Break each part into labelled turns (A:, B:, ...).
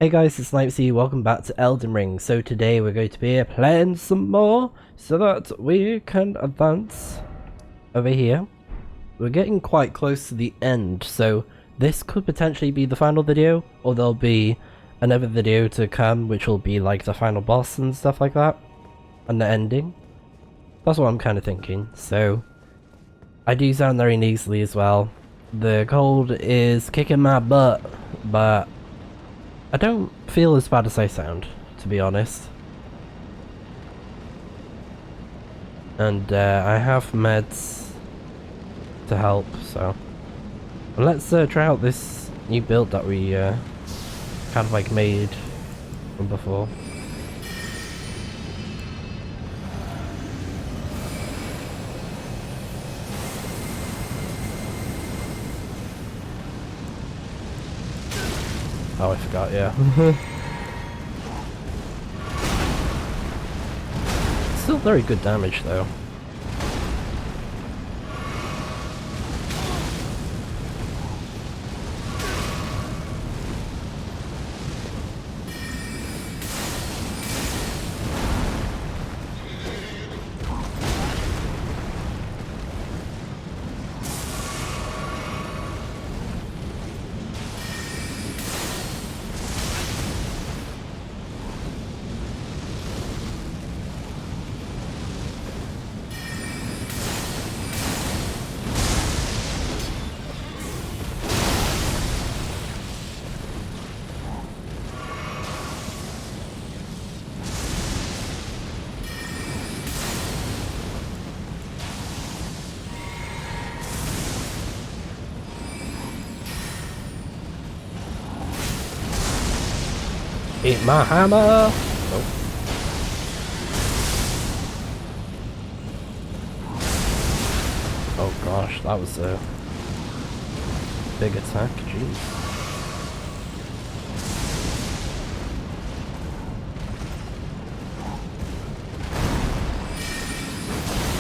A: Hey guys, it's Snipezy, welcome back to Elden Ring. So today we're going to be playing some more so that we can advance over here. We're getting quite close to the end, so this could potentially be the final video, or there'll be another video to come which will be like the final boss and stuff like that, and the ending. That's what I'm kind of thinking. So I do sound very nasally as well. The cold is kicking my butt, but I don't feel as bad as I sound, to be honest. And I have meds to help, so let's try out this new build that we kind of like made from before. Oh, I forgot, yeah. Still very good damage though. Eat my hammer! Oh. Oh gosh, that was a big attack, jeez.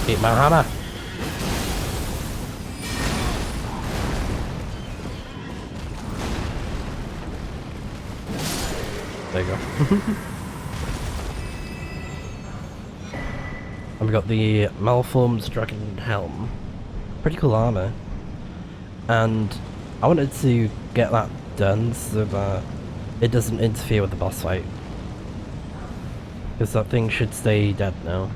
A: Eat my hammer! There you go. And we got the Malformed Dragon Helm. Pretty cool armor. And I wanted to get that done so that it doesn't interfere with the boss fight. Because that thing should stay dead now.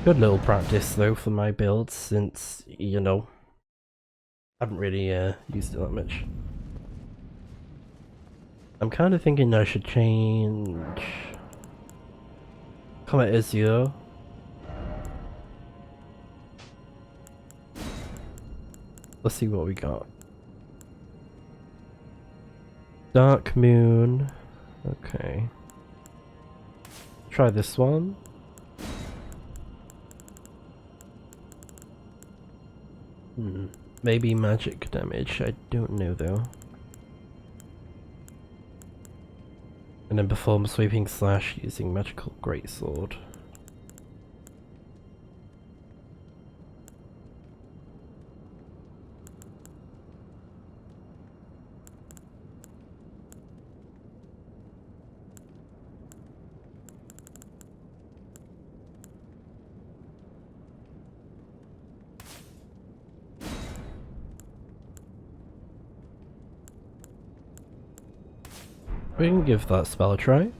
A: Good little practice though for my build since, you know, I haven't really used it that much. I'm kind of thinking I should change Comet Ezio. Let's see what we got. Dark Moon. Okay. Try this one. Maybe magic damage. I don't know though. And then perform sweeping slash using magical greatsword. We can give that spell a try.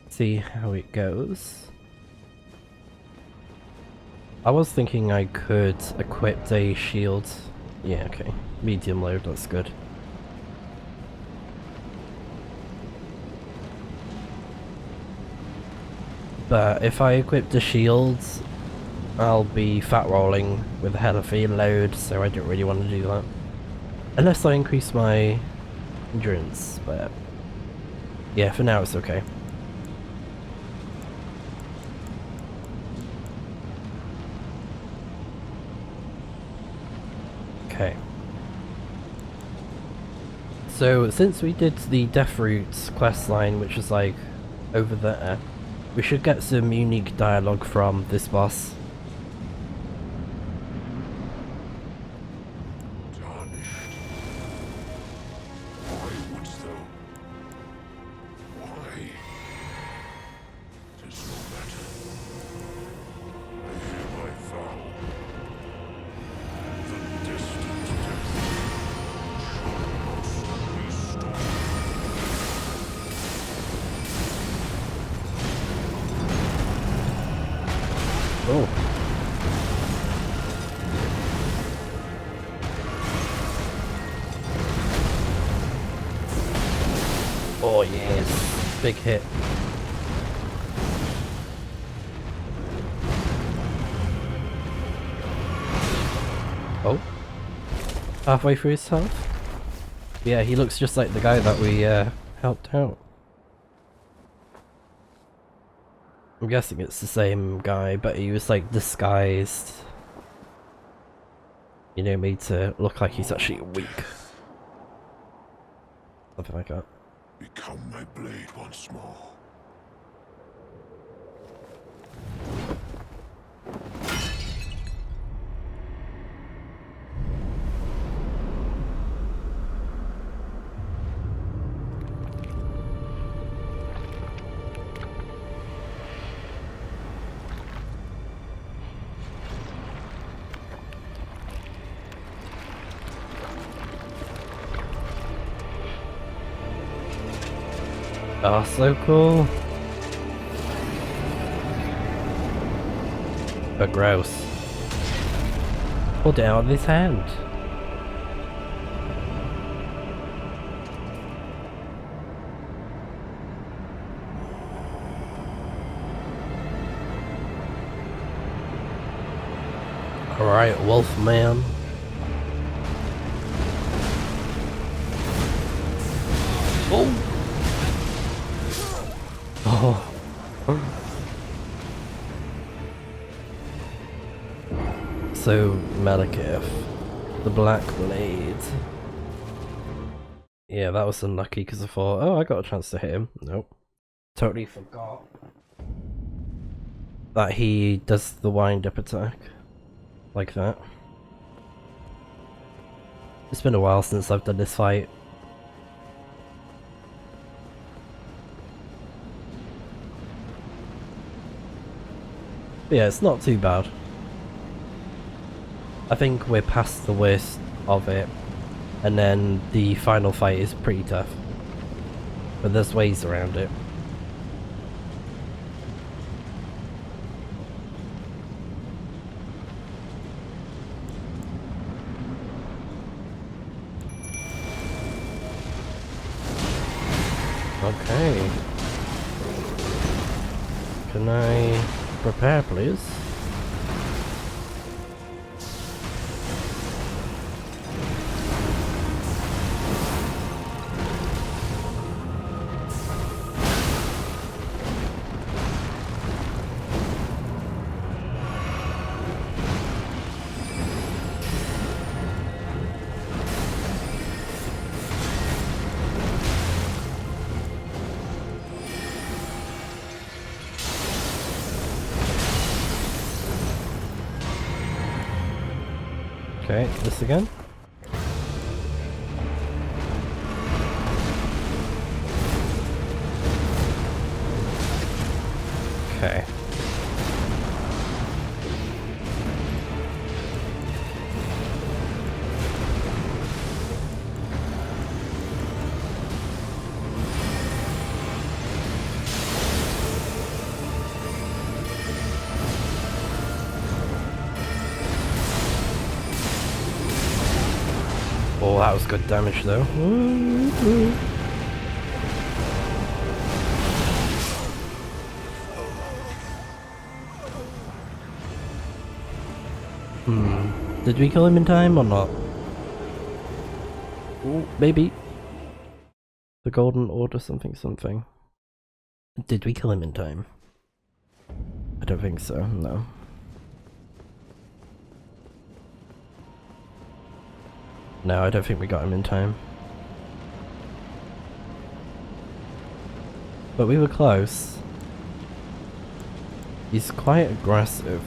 A: See how it goes. I was thinking I could equip a shield. Yeah, okay. Medium load, that's good. But if I equip the shields, I'll be fat rolling with a heavy load, so I don't really want to do that. Unless I increase my endurance, but yeah, for now it's okay. Okay. So since we did the Death Roots questline, which is like over there, we should get some unique dialogue from this boss. Oh yes, big hit. Oh, halfway through his health? Yeah, he looks just like the guy that we helped out. I'm guessing it's the same guy, but he was like disguised, you know, made to look like he's actually weak. Something like that.
B: Become my blade once more.
A: Oh, so cool. But gross. Pulled it out of his hand. Alright, Wolfman. Oh! Oh. So, MALIKETH, the Black Blade. Yeah, that was unlucky because I thought, oh, I got a chance to hit him. Nope. Totally forgot that he does the wind up attack. Like that. It's been a while since I've done this fight. But yeah, it's not too bad. I think we're past the worst of it, and then the final fight is pretty tough. But there's ways around it. Okay. Can I prepare, please? Okay, this again. Okay. Oh, that was good damage though. Did we kill him in time or not? Ooh, maybe. The Golden Order something something. Did we kill him in time? I don't think so, no. No, I don't think we got him in time. But we were close. He's quite aggressive.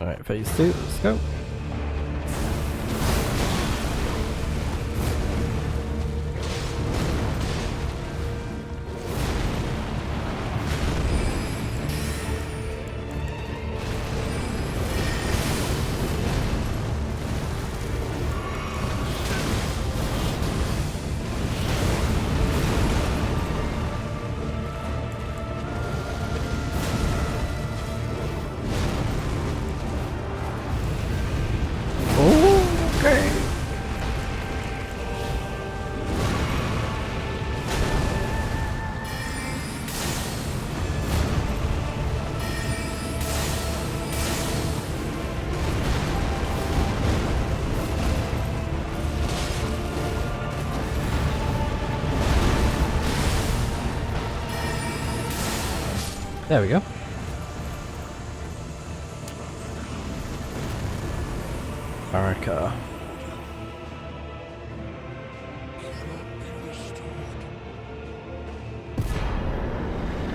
A: Alright, phase 2, let's go. Okay. There we go. MARIKA.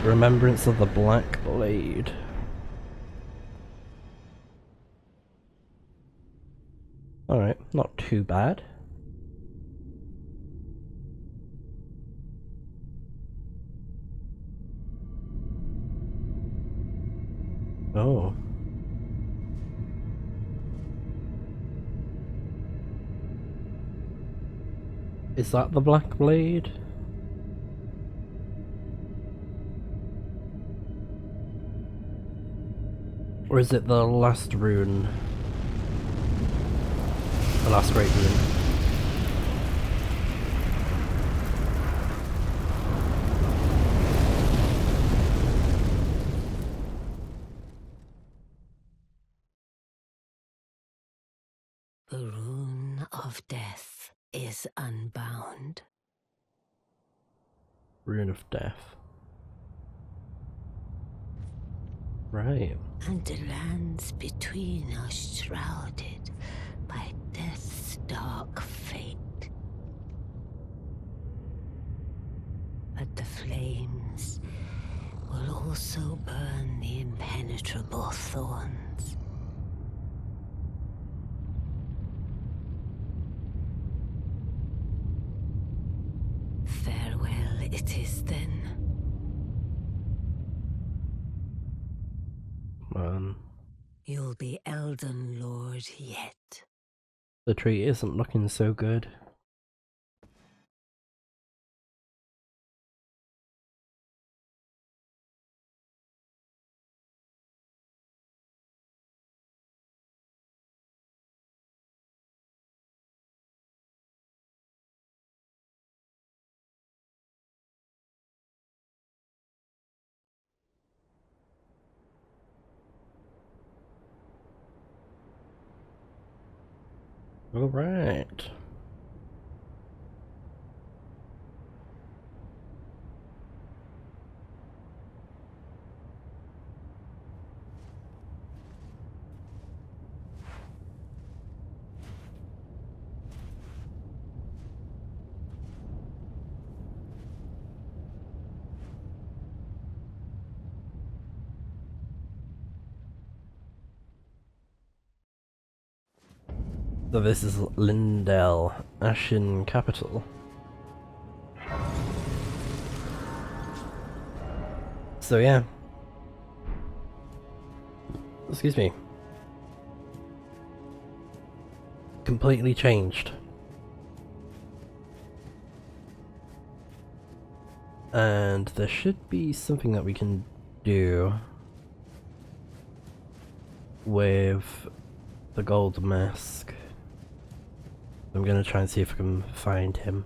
A: Remembrance of the Black Blade. Alright, not too bad. Oh. Is that the Black Blade? Or is it the last rune? The last great rune.
C: The rune of death is unbound.
A: Rune of Death. Right.
C: And the lands between are shrouded by death's dark fate. But the flames will also burn the impenetrable thorns. Farewell it is then. You'll be Elden Lord yet.
A: The tree isn't looking so good. Alright. So this is Lindell, Ashen Capital. So yeah. Excuse me. Completely changed. And there should be something that we can do with the gold mask. I'm gonna try and see if I can find him.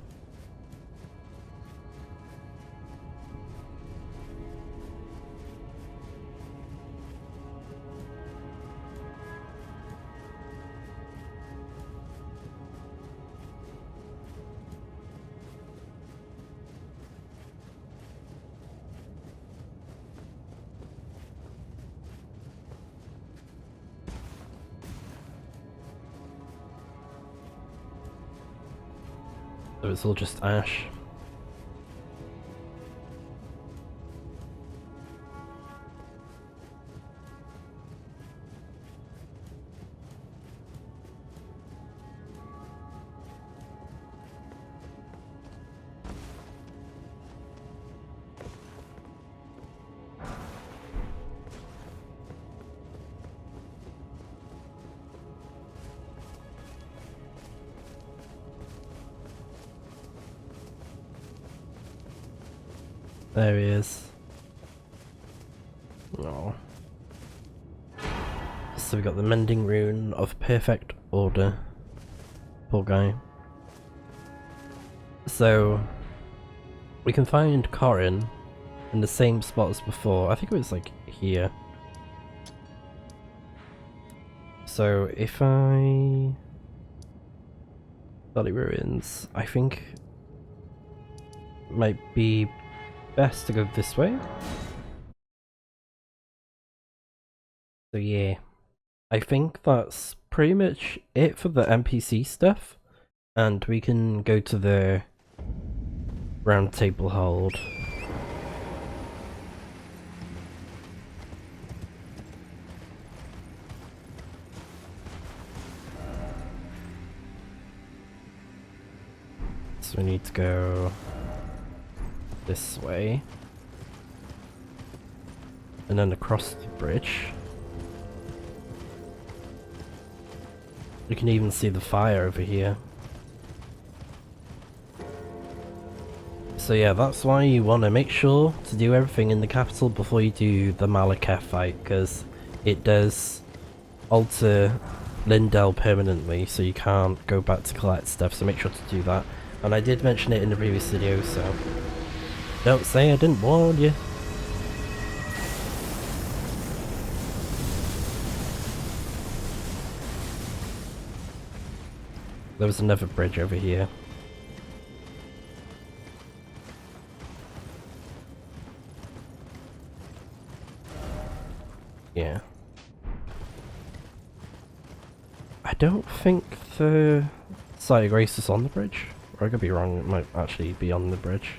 A: So it's all just ash. There he is. Oh. So we got the mending rune of perfect order. Poor guy. So we can find Corin in the same spot as before. I think it was like here. So if I... Valley Ruins, I think might be best to go this way. So yeah, I think that's pretty much it for the NPC stuff, and we can go to the round table hold. So we need to go this way, and then across the bridge. You can even see the fire over here. So yeah, that's why you want to make sure to do everything in the capital before you do the MALIKETH fight, because it does alter Lindell permanently, so you can't go back to collect stuff, so make sure to do that. And I did mention it in the previous video, so don't say I didn't warn you. There was another bridge over here. Yeah. I don't think the Site of Grace is on the bridge. Or I could be wrong, it might actually be on the bridge.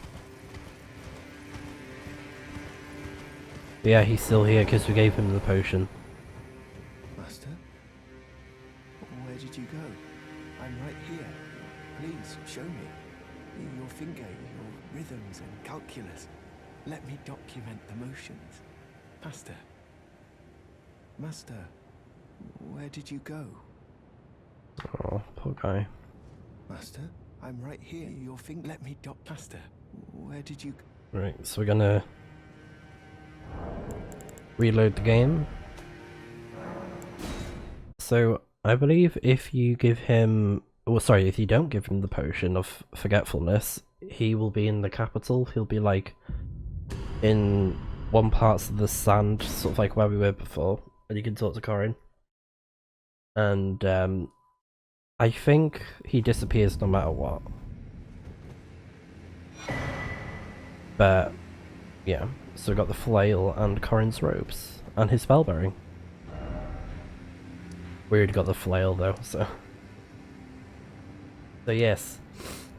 A: But yeah, he's still here because we gave him the potion.
D: Master? Where did you go? I'm right here. Please, show me. Your finger, your rhythms and calculus. Let me document the motions. Master? Master, where did you go?
A: Oh, poor guy.
D: Master, I'm right here. Your finger. Let me Master, where did you...
A: Right, so we're gonna reload the game. So I believe if you give him, well, sorry, if you don't give him the potion of forgetfulness, he will be in the capital. He'll be like in one part of the sand, sort of like where we were before, and you can talk to Corin. And I think he disappears no matter what. But yeah, so we got the flail and Corin's robes and his spellbearing. We already got the flail though, so yes,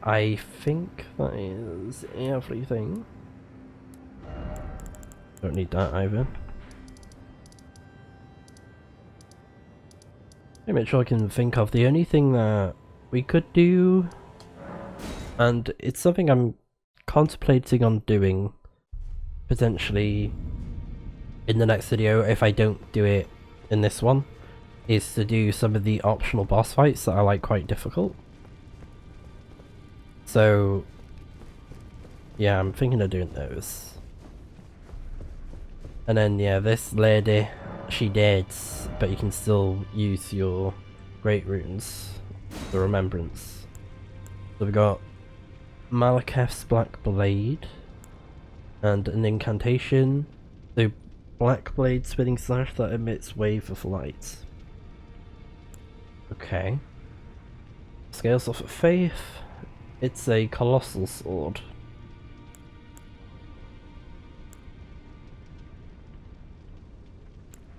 A: I think that is everything. Don't need that either. Pretty much all I can think of. The only thing that we could do, and it's something I'm contemplating on doing potentially in the next video if I don't do it in this one, is to do some of the optional boss fights that are like quite difficult. So yeah, I'm thinking of doing those. And then yeah, this lady, she dead, but you can still use your great runes, the remembrance. So we got Maliketh's Black Blade and an incantation, the Black Blade spinning slash that emits wave of light. Okay. Scales of Faith, it's a colossal sword.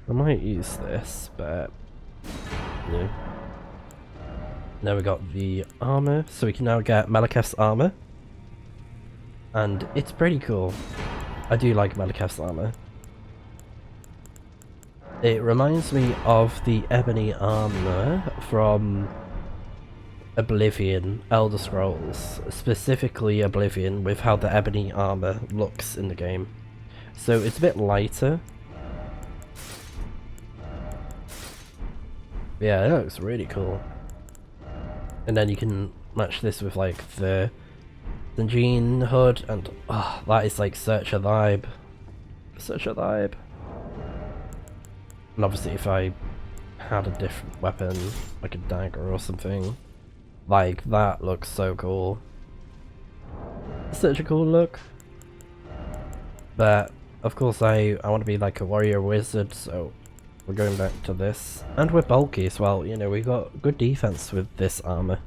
A: I might use this, but no. Now we got the armor, so we can now get Maliketh's armor. And it's pretty cool. I do like Maliketh's armor. It reminds me of the ebony armor from Oblivion, Elder Scrolls, specifically Oblivion, with how the ebony armor looks in the game. So it's a bit lighter. Yeah, it looks really cool. And then you can match this with like the The jean hood, and oh, that is like such a vibe. Such a vibe. And obviously if I had a different weapon, like a dagger or something, like that looks so cool. Such a cool look. But of course I want to be like a warrior wizard, so we're going back to this. And we're bulky as well, you know, we got good defense with this armor.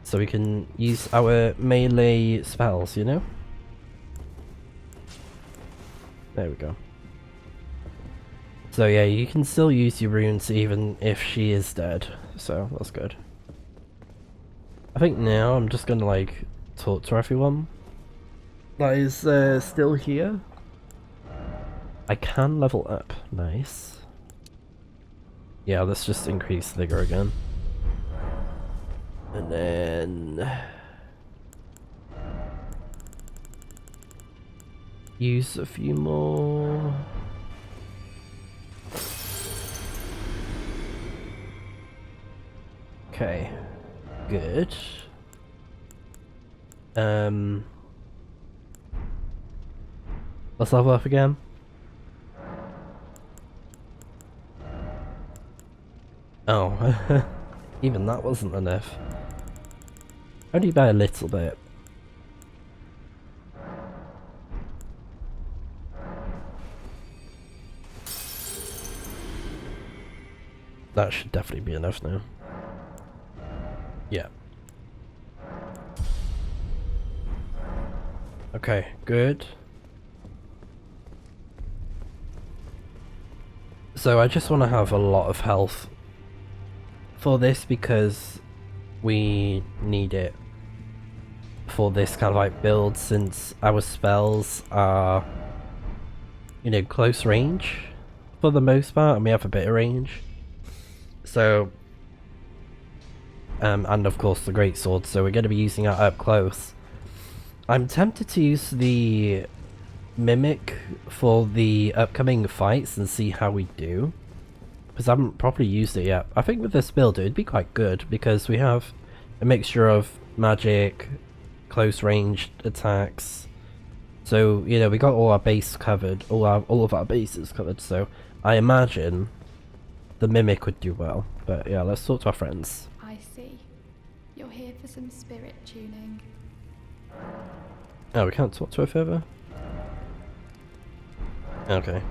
A: So we can use our melee spells, you know? There we go. So yeah, you can still use your runes even if she is dead, so that's good. I think now I'm just gonna like talk to everyone that is still here. I can level up, nice. Yeah, let's just increase vigor again. And then use a few more. Okay, good. Let's level up again. Oh, even that wasn't enough. Only by a little bit. That should definitely be enough now. Yeah. Okay, good. So I just want to have a lot of health for this because we need it for this kind of like build, since our spells are, you know, close range for the most part, and we have a bit of range. So and of course the great sword, so we're going to be using that up close. I'm tempted to use the mimic for the upcoming fights and see how we do, because I haven't properly used it yet. I think with this build it would be quite good because we have a mixture of magic, close range attacks, so you know we got all our base covered, all of our bases covered, so I imagine the mimic would do well. But yeah, let's talk to our friends.
E: I see. You're here for some spirit tuning.
A: Oh, we can't talk to her further? Okay.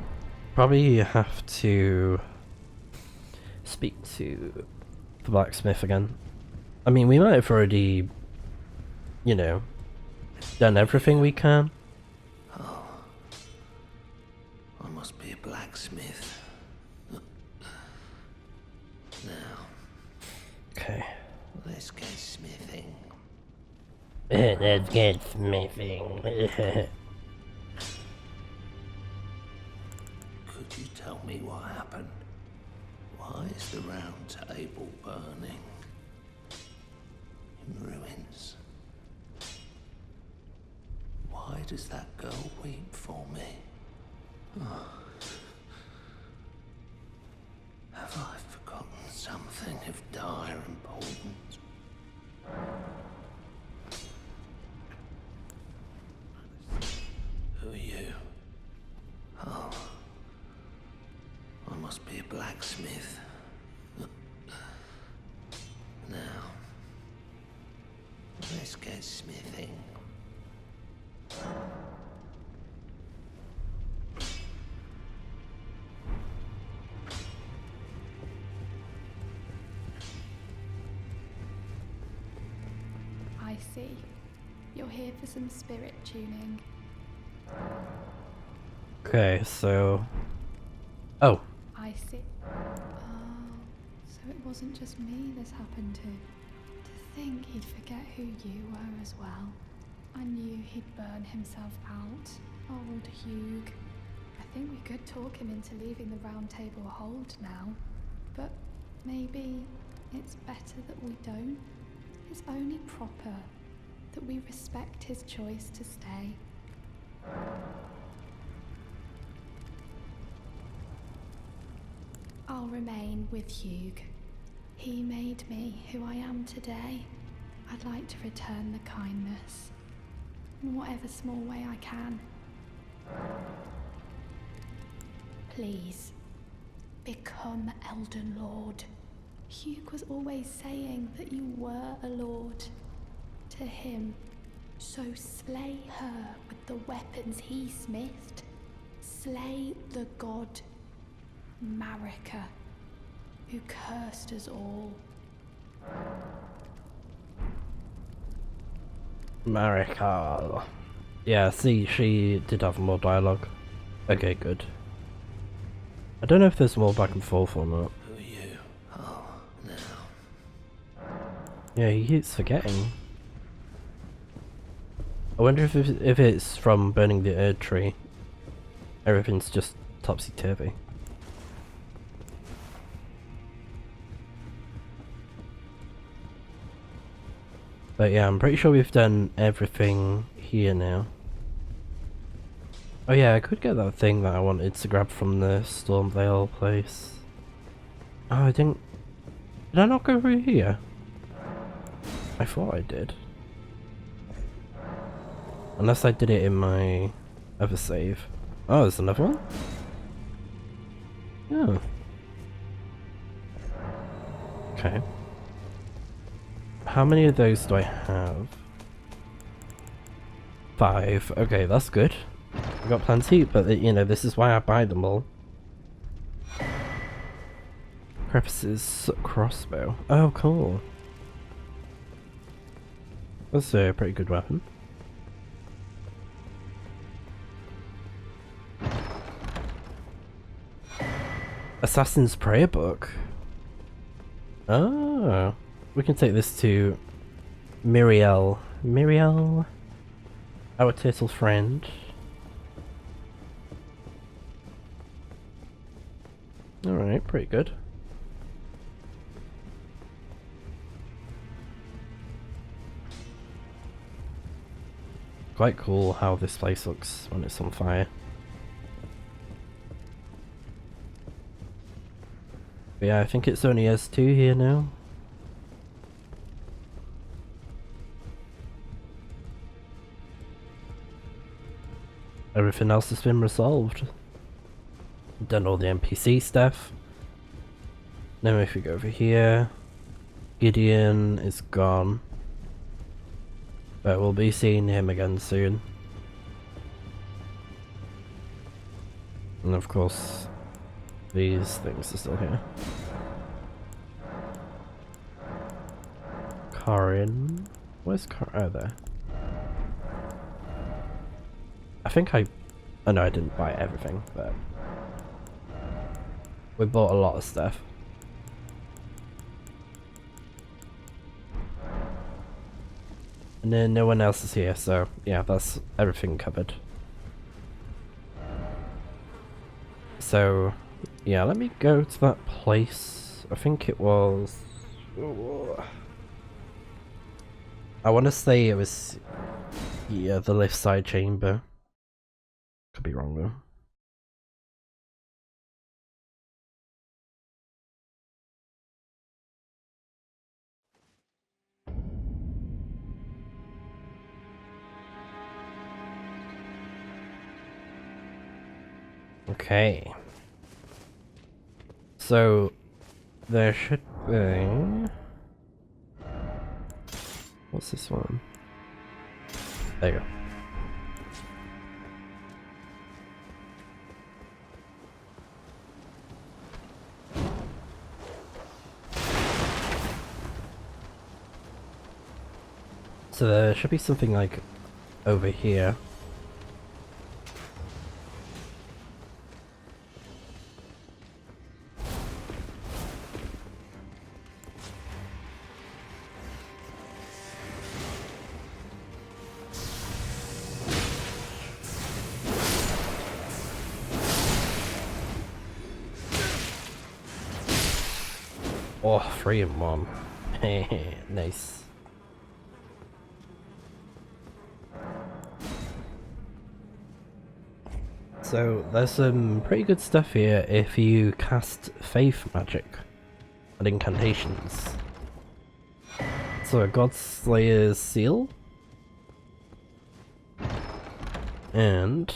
A: Probably have to speak to the blacksmith again. I mean, we might have already, you know, done everything we can.
F: Oh, I must be a blacksmith. Now,
A: Okay.
F: let's get smithing.
A: Let's get smithing.
F: Could you tell me what happened? Why is the round table burning? In ruins. Why does that girl weep for me? Oh. Have I forgotten something of dire importance? Who are you? Oh. I must be a blacksmith. Now, let's get smithing.
E: I see. You're here for some spirit tuning.
A: Okay, so... Oh.
E: I see. Oh, so it wasn't just me this happened to. To think he'd forget who you were as well. I knew he'd burn himself out. Old Hugh. I think we could talk him into leaving the round table hold now. But maybe it's better that we don't. It's only proper that we respect his choice to stay. I'll remain with Hugh. He made me who I am today. I'd like to return the kindness in whatever small way I can. Please, become Elden Lord. Hugh was always saying that you were a lord to him. So slay her with the weapons he smithed. Slay the god MARIKA, who cursed us all.
A: MARIKA. Yeah, see, she did have more dialogue. Okay, good. I don't know if there's more back and forth or not.
F: Who are you? Oh, now.
A: Yeah, he keeps forgetting. I wonder if it's from burning the Erd tree. Everything's just topsy-turvy. But yeah, I'm pretty sure we've done everything here now. Oh yeah, I could get that thing that I wanted to grab from the Stormvale place. Oh, I didn't... Did I not go through here? I thought I did. Unless I did it in my other save. Oh, there's another one? Oh. Okay. How many of those do I have? 5. Okay, that's good. I got plenty, but you know, this is why I buy them all. Crevice's crossbow. Oh, cool. That's a pretty good weapon. Assassin's Prayer Book. Oh, we can take this to Miriel. Miriel, our turtle friend. Alright, pretty good. Quite cool how this place looks when it's on fire. But yeah, I think it's only us two here now. Everything else has been resolved. Done all the NPC stuff. Now if we go over here, Gideon is gone. But we'll be seeing him again soon. And of course, these things are still here. Karin. Where's Karin? Oh, there. I think I... Oh no, I didn't buy everything, but... We bought a lot of stuff. And then no one else is here, so yeah, that's everything covered. So, yeah, let me go to that place. I think it was... I want to say it was... Yeah, the left side chamber. Could be wrong though. Okay. So, there should be... What's this one? There you go. So there should be something like over here. Oh, 3 in 1. Nice. So there's some pretty good stuff here if you cast faith magic. and incantations. So a Godslayer's seal. And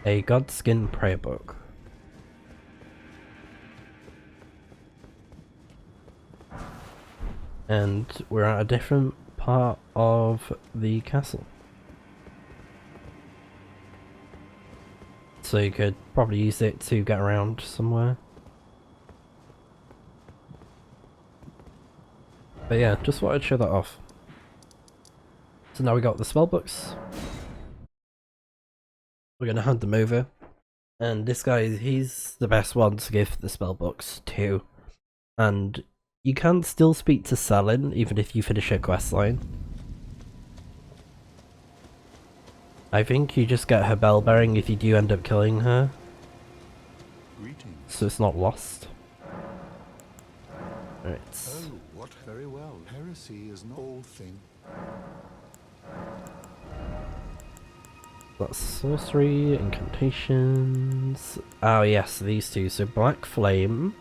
A: a Godskin prayer book. And we're at a different part of the castle. So you could probably use it to get around somewhere. But yeah, just wanted to show that off. So now we got the spell books. We're gonna hand them over. And this guy, he's the best one to give the spell books to. And you can still speak to Selin even if you finish her questline. I think you just get her bell bearing if you do end up killing her.
B: Greetings.
A: So it's not lost. Right.
B: Oh, what? Very well. Heresy is not all thing.
A: That's sorcery, incantations. Oh yes, these two. So Black Flame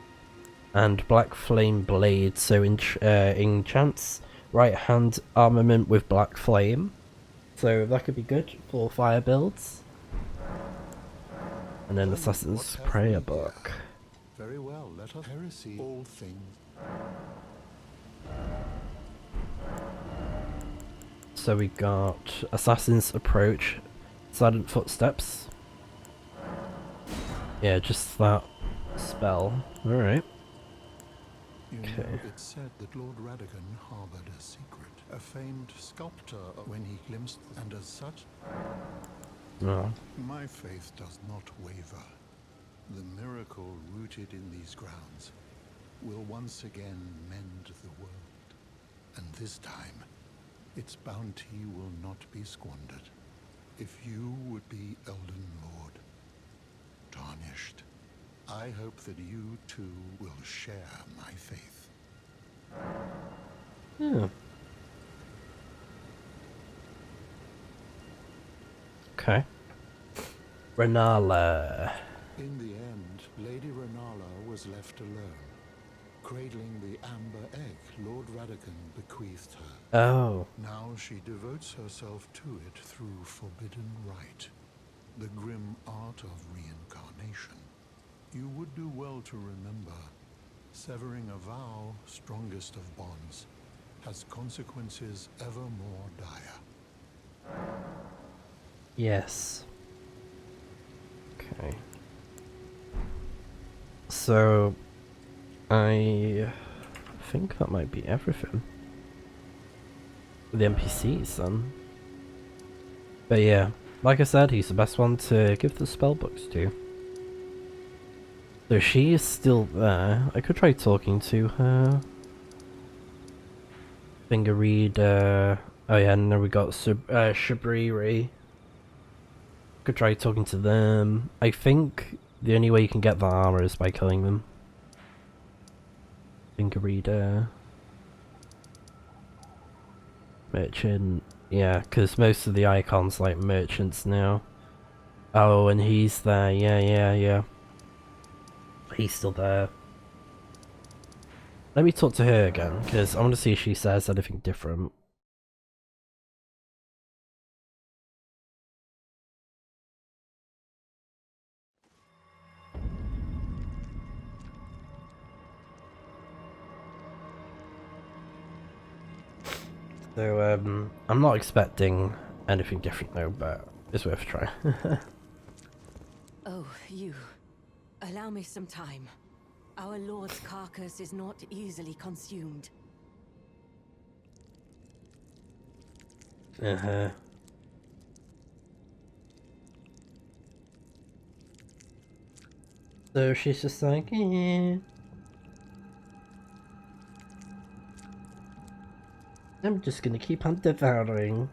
A: and Black Flame Blade. So enchants right hand armament with Black Flame. So that could be good for fire builds. And then Assassin's Prayer Book.
B: Very well. Let us heresy all things.
A: So we got Assassin's Approach, Silent Footsteps. Yeah, just that spell. Alright.
B: You
A: Okay.
B: know, it's said that Lord Radigan harbored a secret. A famed sculptor when he glimpsed, and as such,
A: Oh.
B: my faith does not waver. The miracle rooted in these grounds will once again mend the world. And this time, its bounty will not be squandered. If you would be Elden Lord, tarnished, I hope that you too will share my faith.
A: Yeah. Okay. Renala.
B: In the end, Lady Renala was left alone, cradling the amber egg Lord Radigan bequeathed her.
A: Oh.
B: Now she devotes herself to it through forbidden rite, the grim art of reincarnation. You would do well to remember, severing a vow, strongest of bonds, has consequences ever more dire.
A: Yes. Okay. So, I think that might be everything. The NPCs then. But yeah, like I said, he's the best one to give the spell books to. So she is still there. I could try talking to her. Finger read, oh yeah, and then we got Shabriri. Could try talking to them. I think the only way you can get the armor is by killing them. Finger reader. Merchant. Yeah, because most of the icons like merchants now. Oh, and he's there. Yeah. He's still there. Let me talk to her again, because I want to see if she says anything different. So, I'm not expecting anything different though, but it's worth a try.
C: Oh, you. Allow me some time. Our lord's carcass is not easily consumed.
A: Uh-huh. So she's just like, eh. I'm just gonna keep on devouring.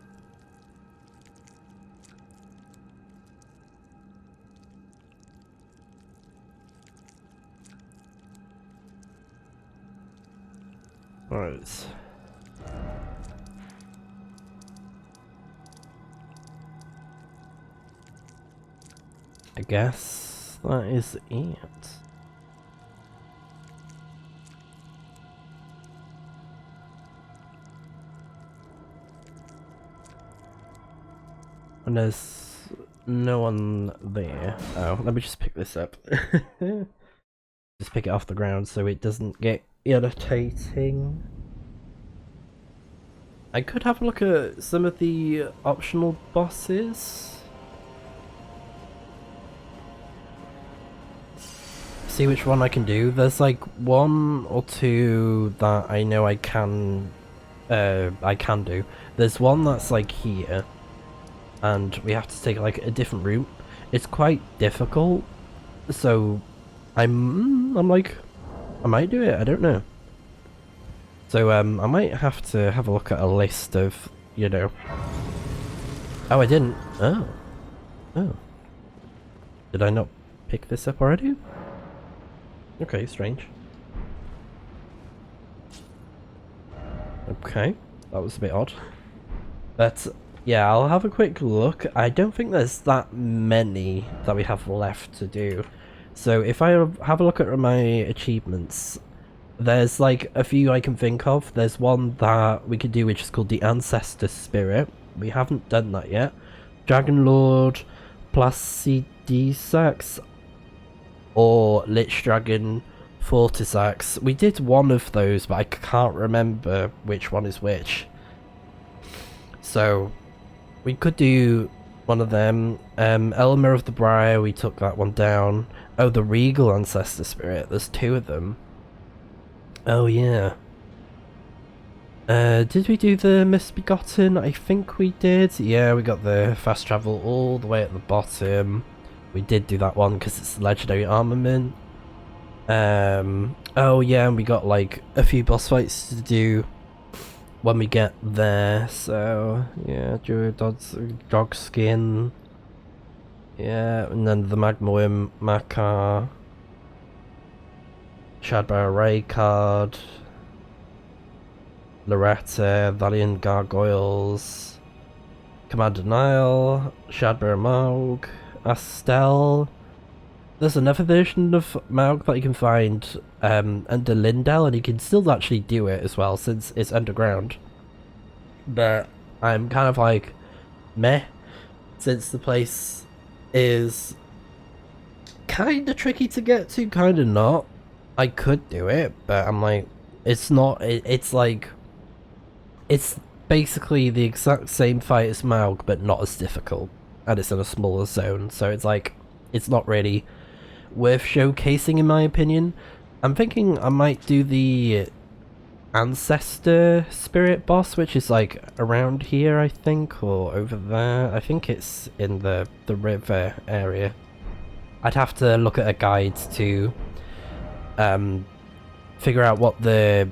A: Alright. I guess that is it. And there's no one there. Oh, let me just pick this up. Just pick it off the ground so it doesn't get irritating. I could have a look at some of the optional bosses. See which one I can do. There's like 1 or 2 that I know I can do. There's one that's like here, and we have to take like a different route. It's quite difficult, so I'm like, I might do it, I don't know. So I might have to have a look at a list of, you know. Oh, I didn't. Oh. Did I not pick this up already? Okay, strange. Okay, that was a bit odd. But yeah, I'll have a quick look. I don't think there's that many that we have left to do. So if I have a look at my achievements, there's like a few I can think of. There's one that we could do which is called the Ancestor Spirit. We haven't done that yet. Dragon Lord, Placidisax, or Lich Dragon Fortisax. We did one of those, but I can't remember which one is which. So we could do one of them. Elmer of the Briar, we took that one down. Oh, the Regal Ancestor Spirit, there's 2 of them. Oh yeah. Did we do the Misbegotten? I think we did. Yeah, we got the fast travel all the way at the bottom. We did do that one because it's legendary armament. Oh yeah, and we got like a few boss fights to do when we get there. So yeah, dog skin. Yeah, and then the Magma Makar, Shadbar Ray card, Loretta, Valiant Gargoyles, Commander Nile, Shadbar Maug, Astel. There's another version of Maug that you can find under Lindell, and you can still actually do it as well since it's underground. But I'm kind of like, meh, since the place is kind of tricky to get to, kind of not. I could do it, but I'm like, it's not, it's like, it's basically the exact same fight as Maug, but not as difficult, and it's in a smaller zone, so it's like, it's not really worth showcasing in my opinion. I'm thinking I might do the Ancestor Spirit boss, which is like around here, I think, or over there. I think it's in the river area. I'd have to look at a guide to figure out what the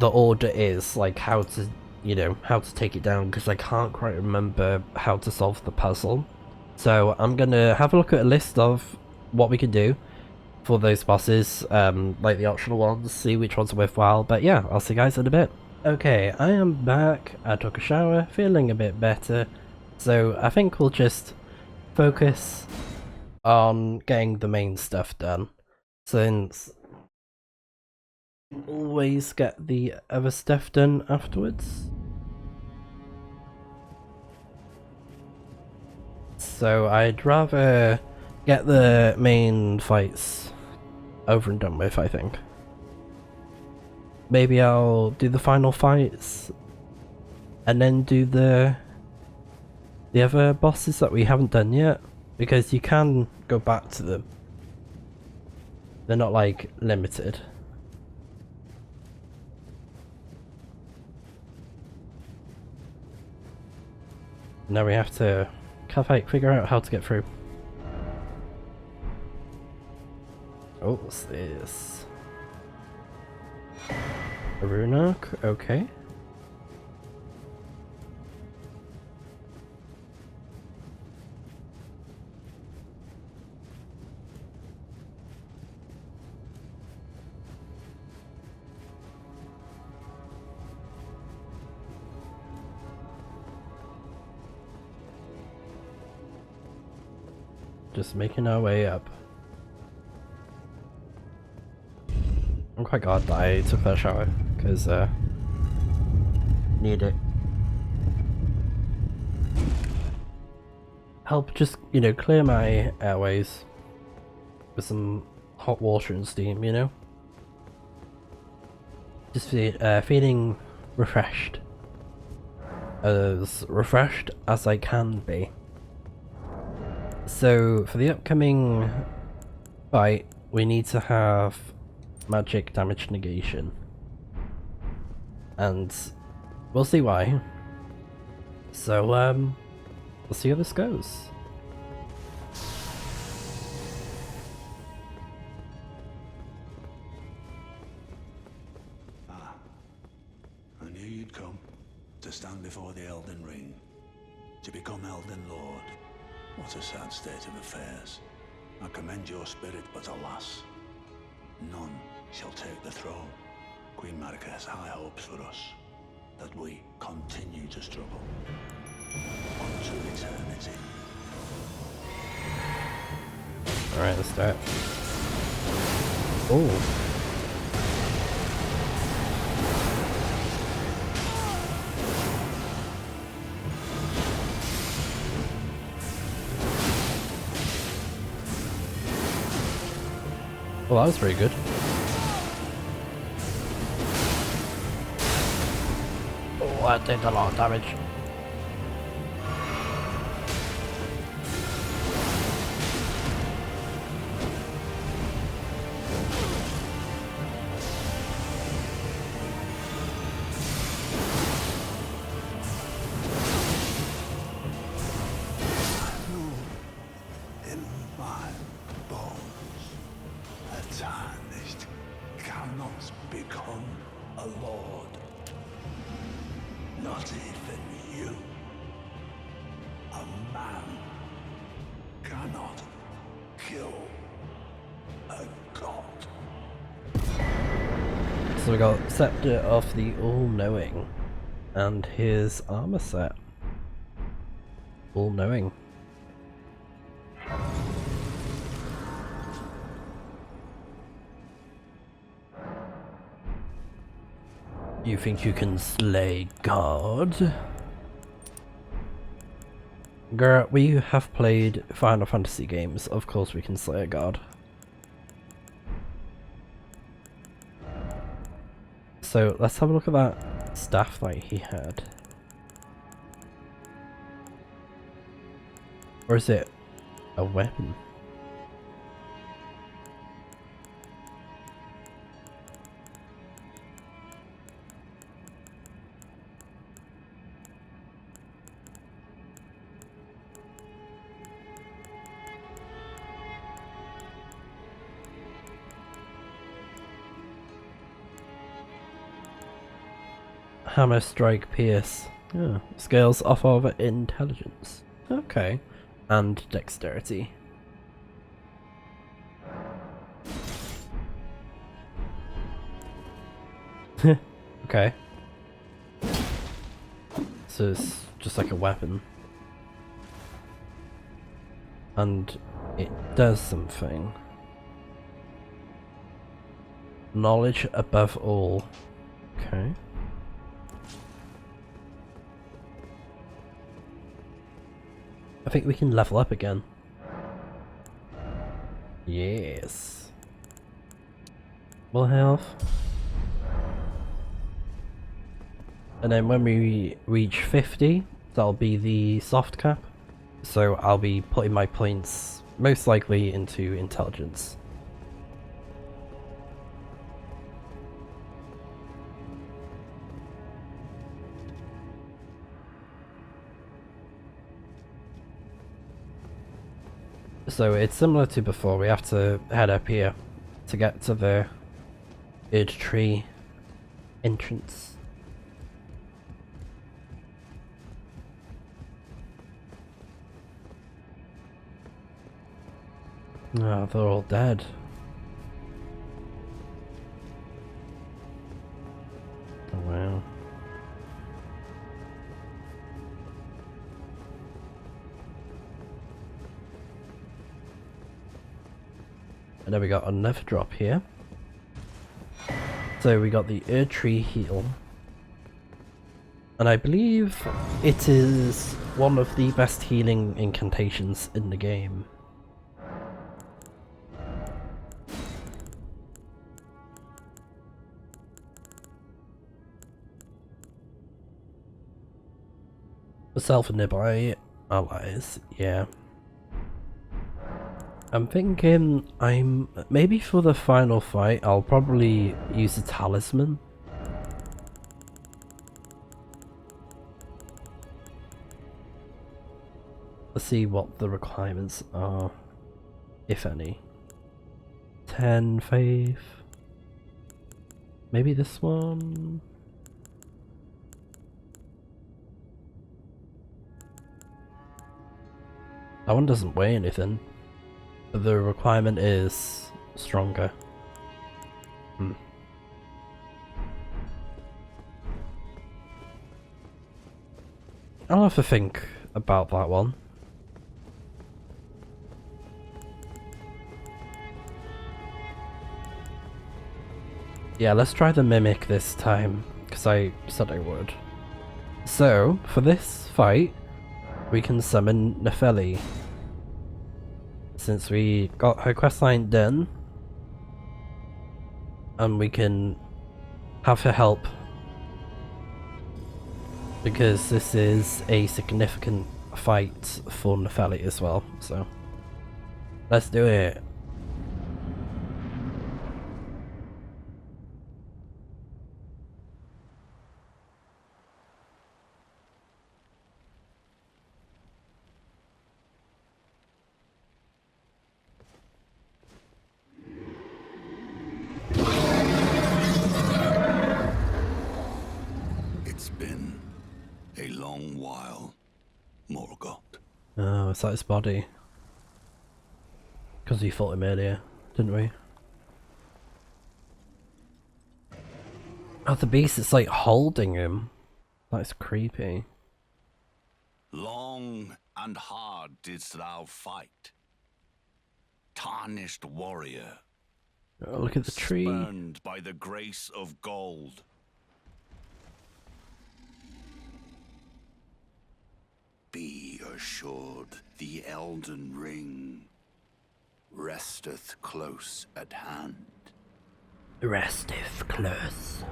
A: order is, like how to, you know, how to take it down, because I can't quite remember how to solve the puzzle. So I'm gonna have a look at a list of what we can do for those bosses, like the optional ones, see which ones are worthwhile. But yeah, I'll see you guys in a bit. Okay, I am back. I took a shower, feeling a bit better. So I think we'll just focus on getting the main stuff done, since always get the other stuff done afterwards. So I'd rather get the main fights over and done with, I think. Maybe I'll do the final fights and then do the other bosses that we haven't done yet, because you can go back to them. They're not like limited. Now we have to figure out how to get through. Oh, what's this? A rune arc? Okay. Just making our way up. I'm quite glad that I took that shower, because need it. help just, you know, clear my airways with some hot water and steam, you know? Just feeling refreshed. As refreshed as I can be. So, for the upcoming fight, we need to have magic damage negation. And we'll see why. So, we'll see how this goes.
F: I knew you'd come to stand before the Elden Ring, to become Elden Lord. What a sad state of affairs. I commend your spirit, but alas, none shall take the throne. Queen Marika has high hopes for us, that we continue to struggle unto eternity.
A: Alright, let's start. Oh. Well, that was very good. Oh, that did a lot of damage.
F: In my bones, a tarnished cannot become a lord. Not even you. A man cannot kill a god.
A: So we got Scepter of the All-Knowing and his armor set. All-Knowing. You think you can slay God? Girl, we have played Final Fantasy games, of course we can slay a god. So let's have a look at that staff that he had. Or is it a weapon? Hammer, strike, pierce. Yeah. Scales off of intelligence. Okay. And dexterity. Okay. So it's just like a weapon. And it does something. Knowledge above all. Okay. I think we can level up again. Yes. Full health. And then when we reach 50, that'll be the soft cap. So I'll be putting my points most likely into intelligence. So it's similar to before, we have to head up here to get to the Erd Tree entrance. Oh, they're all dead. Oh wow. And then we got another drop here. So we got the Erd Tree heal. And I believe it is one of the best healing incantations in the game. Myself and nearby allies, yeah. I'm thinking maybe for the final fight I'll probably use a talisman. Let's see what the requirements are, if any. 10 faith. Maybe this one. That one doesn't weigh anything. But the requirement is stronger. I'll have to think about that one. Yeah, let's try the mimic this time, because I said I would. So, for this fight, we can summon Nefeli. Since we got her questline done, and we can have her help, because this is a significant fight for Nefeli as well, so let's do it. Oh, is that his body? Because we fought him earlier, didn't we? Oh, the beast is like holding him. That's creepy.
F: Long and hard didst thou fight, tarnished warrior.
A: Oh, look at the tree.
F: Spurned by the grace of gold. Be assured, the Elden Ring resteth close at hand.
A: Resteth close.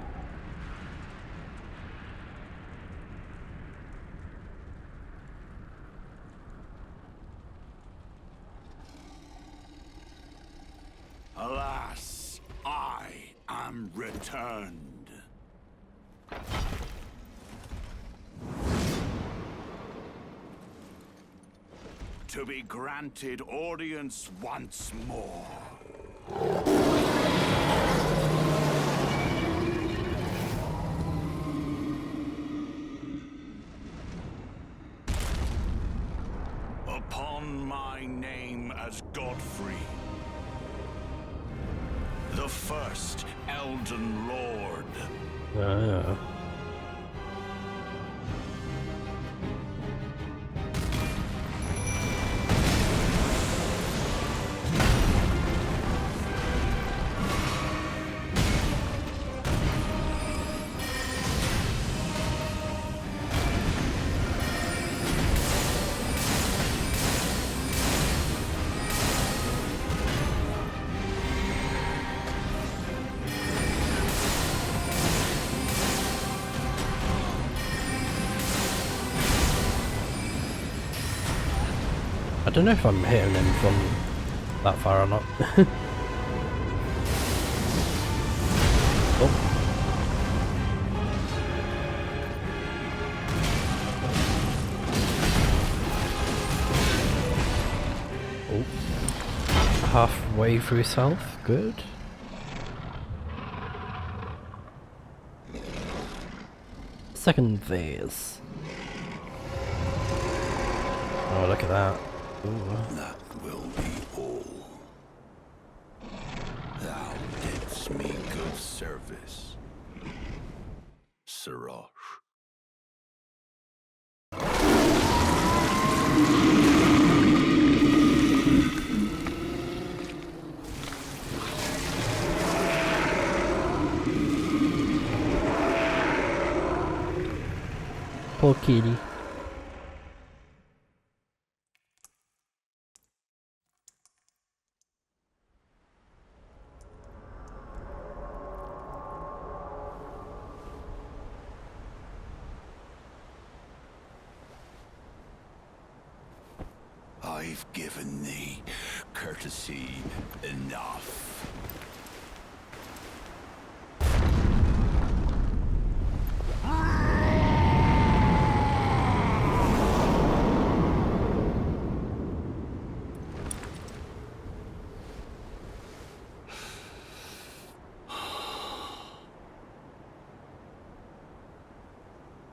F: Alas, I am returned. To be granted audience once more. Upon my name as Godfrey, the first Elden Lord.
A: Ah. I don't know if I'm hitting him from that far or not. Oh. Oh. Halfway through his health, good. Second phase. Oh, look at that. Ooh.
F: That will be all. Thou didst me good service, Sirosh.
A: Poor kitty.
F: I've given thee courtesy enough.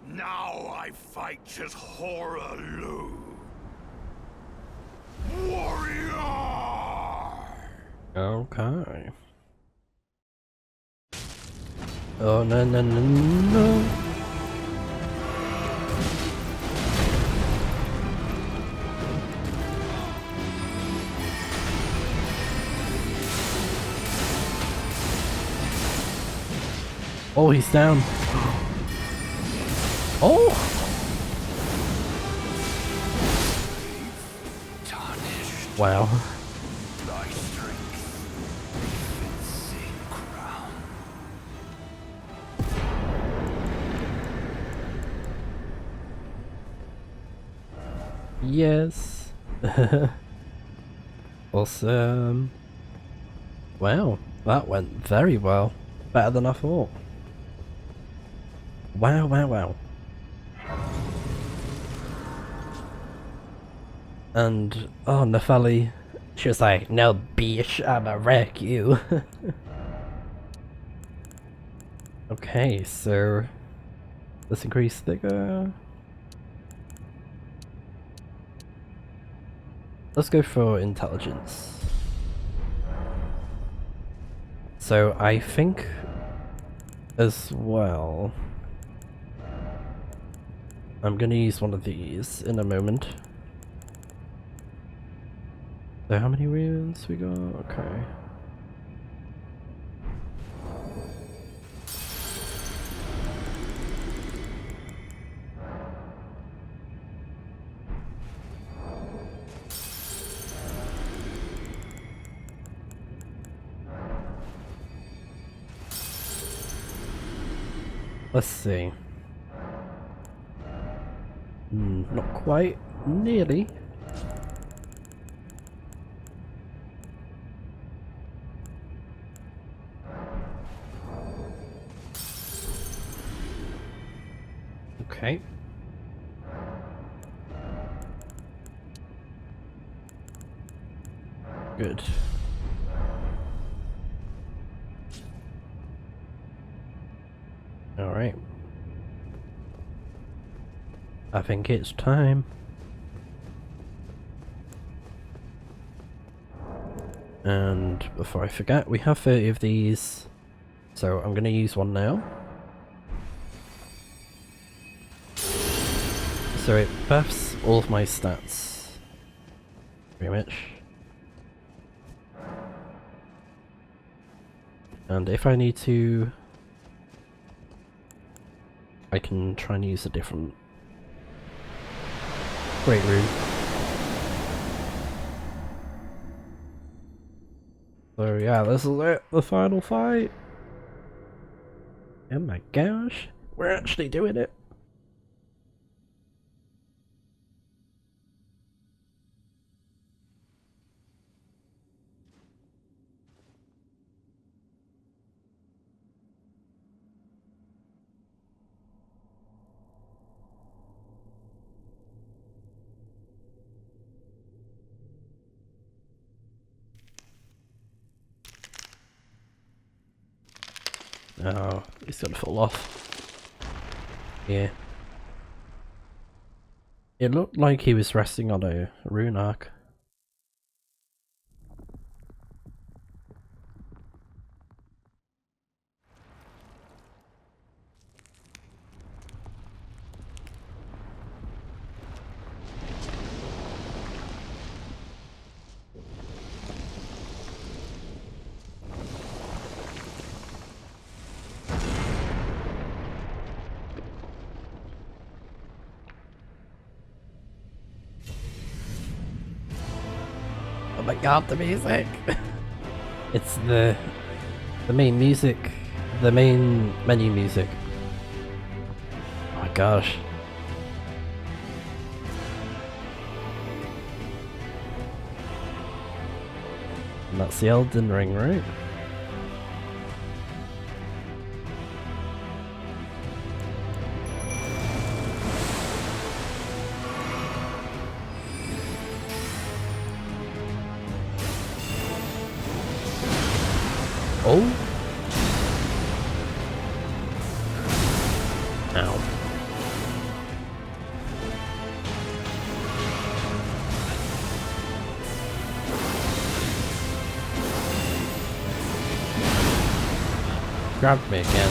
F: Now I fight as Horaloo. Warrior!
A: Okay. Oh no no no no. Oh, he's down. Oh! Wow.
F: Thy strength befits same crown.
A: Yes. Awesome. Wow, that went very well. Better than I thought. Wow, wow, wow. And, oh, Nepheli, she was like, no bitch, I'ma wreck you. Okay, so let's increase the let's go for intelligence. So I think as well I'm gonna use one of these in a moment. So how many runes we got? Okay. Let's see. Not quite. Nearly. Okay. Good. Alright. I think it's time. And before I forget, we have 30 of these, so I'm going to use one now. So it buffs all of my stats, pretty much. And if I need to, I can try and use a different great rune. So yeah, this is it, the final fight. Oh my gosh, we're actually doing it. Oh, he's gonna fall off. Yeah. It looked like he was resting on a rune arc. Oh my god, the music! It's the main music, the main menu music. Oh my gosh. And that's the Elden Ring, right? Oh! Ow. Grabbed me again.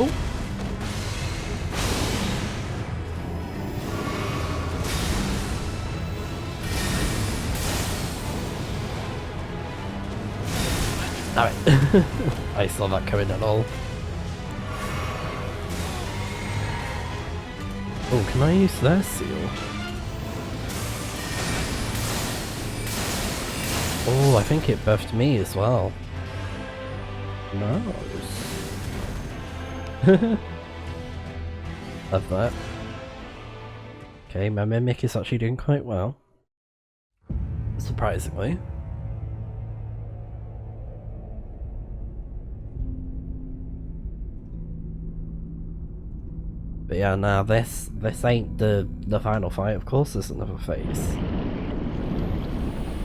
A: Oh! Damn it. I saw that coming at all. Oh, can I use their seal? Oh, I think it buffed me as well. Nice. Love that. Okay, my Mimic is actually doing quite well. Surprisingly. But yeah, now this ain't the final fight. Of course, there's another phase.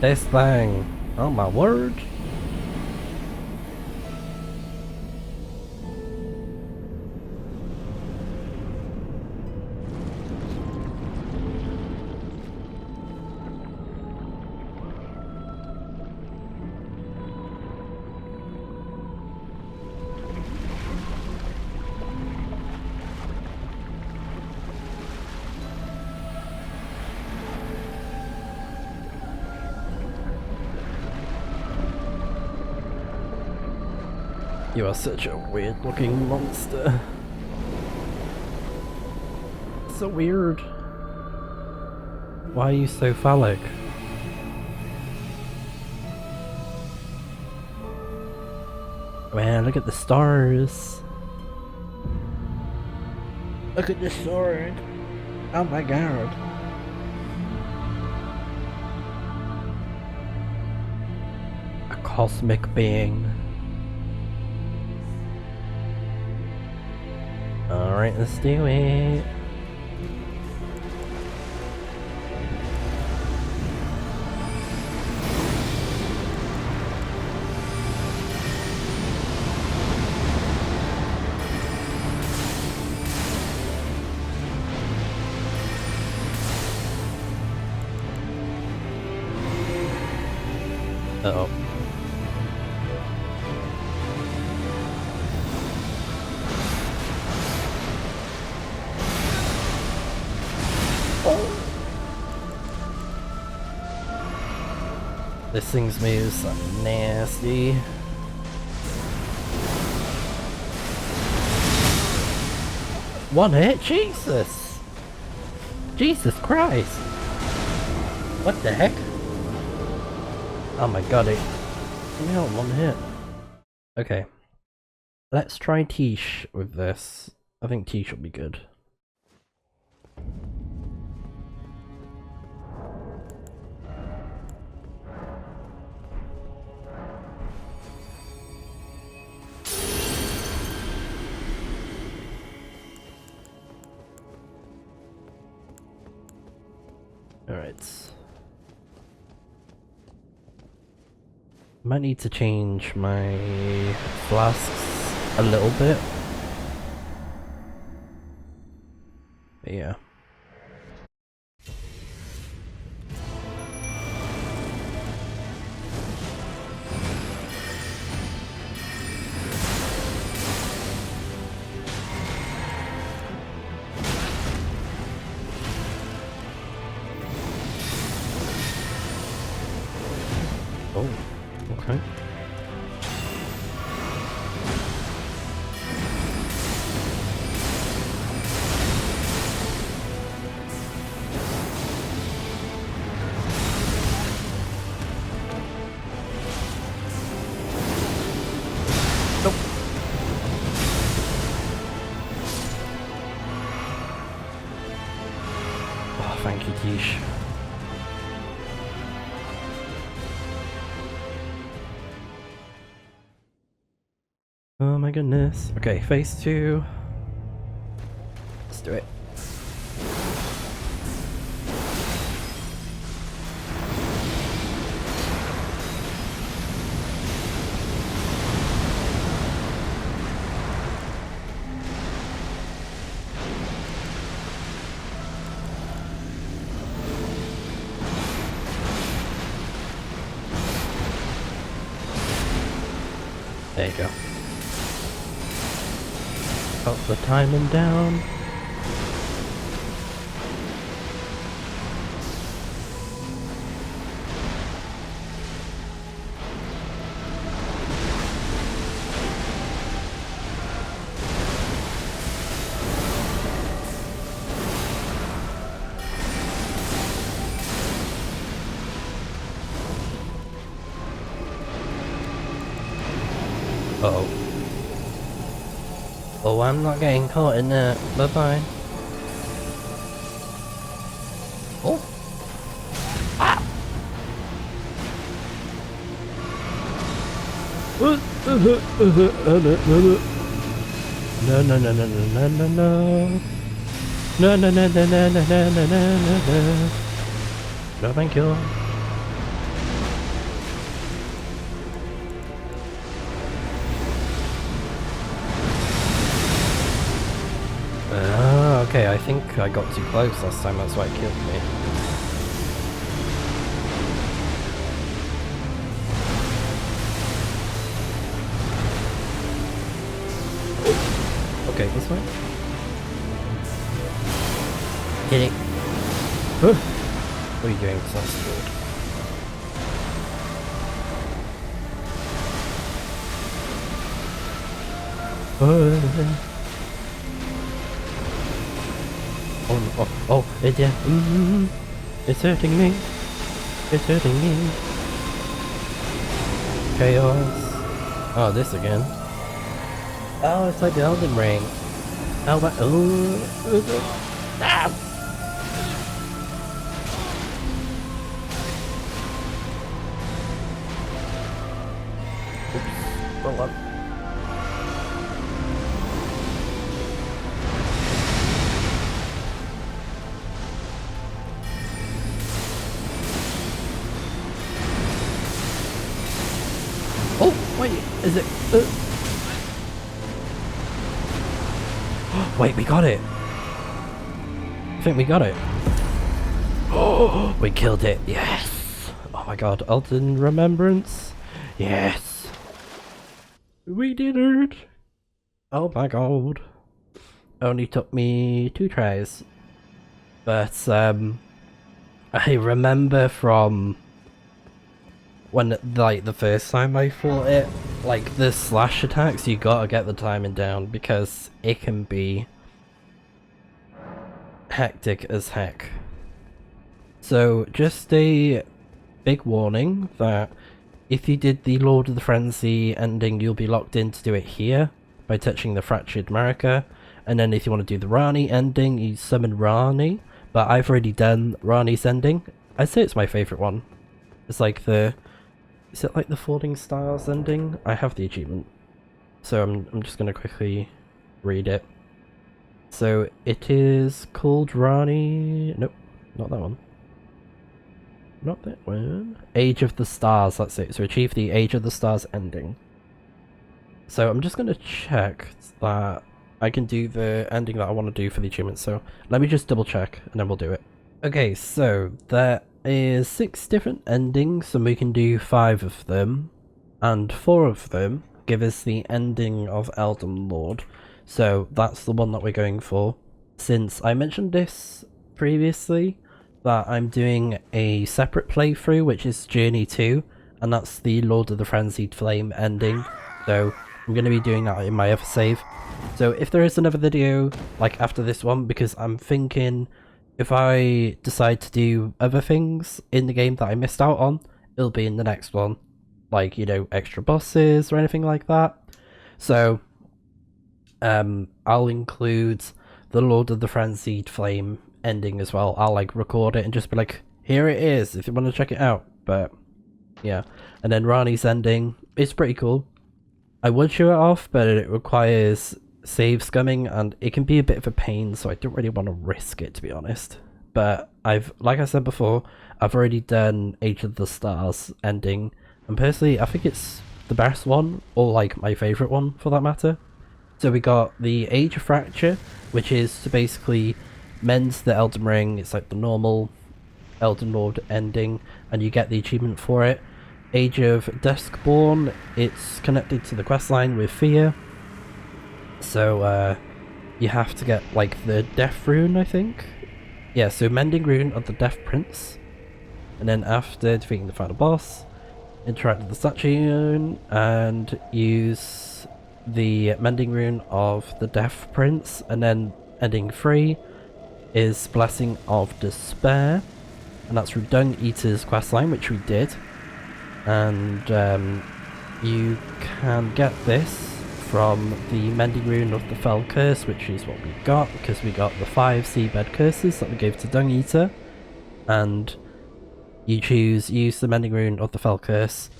A: This thing, oh my word! You are such a weird looking monster. So weird. Why are you so phallic? Man, look at the stars. Look at the sword. Oh my god. A cosmic being. Alright, let's do it. Uh-oh. This thing's made is nasty. One hit? Jesus! Jesus Christ! What the heck? Oh my god, it only got one hit. Okay. Let's try Tish with this. I think Tish will be good. Alright. Might need to change my flasks a little bit. But yeah. Oh, okay. Oh my goodness. Okay, phase 2. Let's do it. There you go. Got the timing down. Uh-oh. Oh, I'm not getting caught in that. Bye-bye. Oh. Ah. No, no, no, no, no, no, no, no. No, no, no, no, no, no, no, no, no, no. No, thank you. Okay, I think I got too close last time, that's why it killed me. Okay, this way. Get it. What are you doing? That's good. Oh, it's yeah. It's hurting me. It's hurting me. Chaos. Oh, this again. Oh, it's like the Elden Ring. Oh, but ah! Oops. Hold on. Oh, wait, is it? Wait, we got it. I think we got it. Oh, we killed it. Yes. Oh my god, Elden Remembrance. Yes. We did it. Oh my god. Only took me 2 tries. But, I remember from when, like, the first time I fought it, like, the slash attacks, you gotta get the timing down because it can be hectic as heck. So, just a big warning that if you did the Lord of the Frenzy ending, you'll be locked in to do it here by touching the fractured Marika. And then if you want to do the Rani ending, you summon Rani. But I've already done Rani's ending. I'd say it's my favourite one. It's like the... Is it like the Falling Stars ending? I have the achievement. So I'm just going to quickly read it. So it is called Rani... Nope, not that one. Not that one. Age of the Stars, that's it. So achieve the Age of the Stars ending. So I'm just going to check that I can do the ending that I want to do for the achievement. So let me just double check and then we'll do it. Okay, so there is 6 different endings and we can do 5 of them. And 4 of them give us the ending of Elden Lord. So that's the one that we're going for. Since I mentioned this previously, that I'm doing a separate playthrough, which is Journey 2, and that's the Lord of the Frenzied Flame ending. So I'm going to be doing that in my other save. So if there is another video, like after this one, because I'm thinking if I decide to do other things in the game that I missed out on, it'll be in the next one. Like, you know, extra bosses or anything like that. So I'll include the Lord of the Frenzied Flame ending as well. I'll like record it and just be like, here it is if you want to check it out. But yeah, and then Rani's ending is pretty cool. I would show it off, but it requires save scumming and it can be a bit of a pain, so I don't really want to risk it, to be honest. But like I said before, I've already done Age of the Stars ending, and personally I think it's the best one, or like my favourite one for that matter. So we got the Age of Fracture, which is to basically mend the Elden Ring. It's like the normal Elden Lord ending, and you get the achievement for it. Age of Duskborn, it's connected to the questline with Fear. So you have to get like the Death Rune, I think. Yeah, so Mending Rune of the Death Prince. And then after defeating the final boss, interact with the statue and use the Mending Rune of the Death Prince. And then ending 3 is Blessing of Despair. And that's through Dung Eater's questline, which we did. And you can get this from the Mending Rune of the Fell Curse, which is what we got, because we got the 5 Seabed Curses that we gave to Dung Eater. And you use the Mending Rune of the Fell Curse.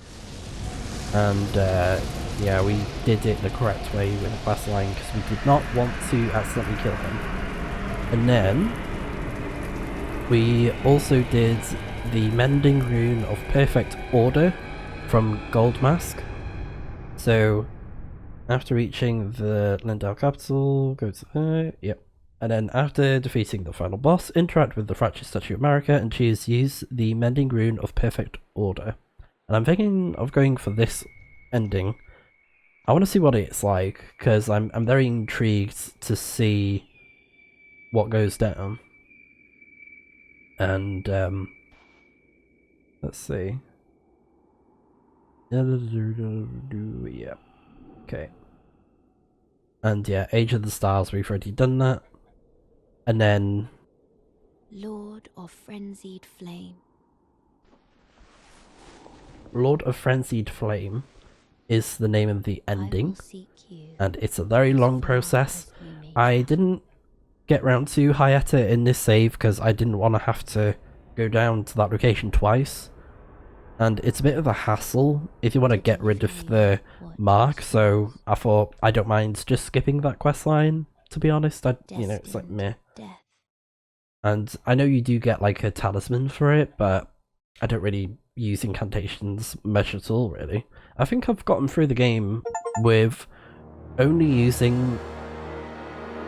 A: And yeah, we did it the correct way with the questline, because we did not want to accidentally kill him. And then we also did the Mending Rune of Perfect Order from Gold Mask. So after reaching the Lindau capital, go to yep. And then after defeating the final boss, interact with the Fractured Statue of Marika and use the Mending Rune of Perfect Order. And I'm thinking of going for this ending. I want to see what it's like, because I'm very intrigued to see what goes down. And let's see. Yeah. Okay. And yeah, Age of the Stars, we've already done that. And then
G: Lord of Frenzied Flame.
A: Lord of Frenzied Flame is the name of the ending. And it's a very long process. I didn't get round to Hayata in this save because I didn't want to have to go down to that location twice. And it's a bit of a hassle if you want to get rid of the mark, so I thought I don't mind just skipping that questline, to be honest. You know, it's like meh. And I know you do get like a talisman for it, but I don't really use incantations much at all, really. I think I've gotten through the game with only using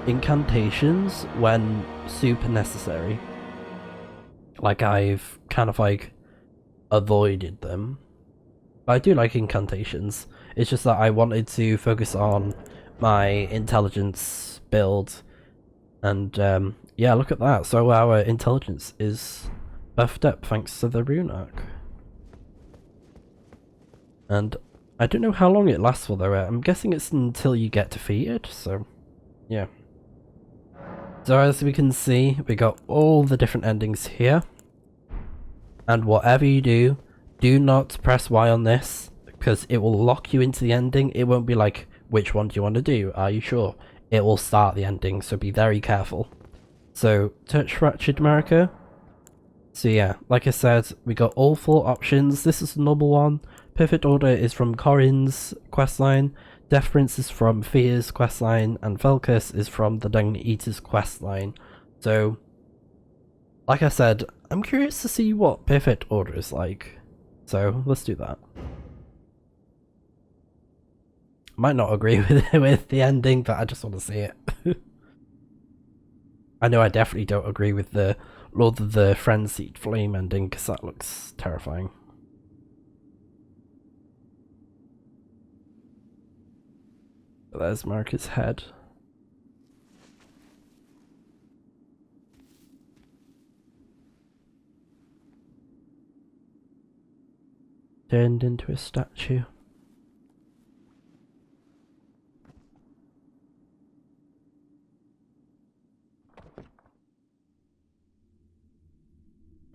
A: incantations when super necessary. Like I've kind of like avoided them. But I do like incantations. It's just that I wanted to focus on my intelligence build. And yeah, look at that. So our intelligence is buffed up thanks to the rune arc. And I don't know how long it lasts for though. I'm guessing it's until you get defeated, so yeah. So as we can see, we got all the different endings here. And whatever you do, do not press Y on this, because it will lock you into the ending. It won't be like, which one do you want to do? Are you sure? It will start the ending, so be very careful. So, touch Fractured Marika. So yeah, like I said, we got all 4 options. This is the normal one. Perfect Order is from Corin's questline. Death Prince is from Fear's questline. And Velkus is from the Dung Eater's questline. So, like I said, I'm curious to see what Perfect Order is like. So, let's do that. Might not agree with the ending, but I just want to see it. I know I definitely don't agree with the Lord of the Frenzied Flame ending, because that looks terrifying. But there's Marika's head. Turned into a statue.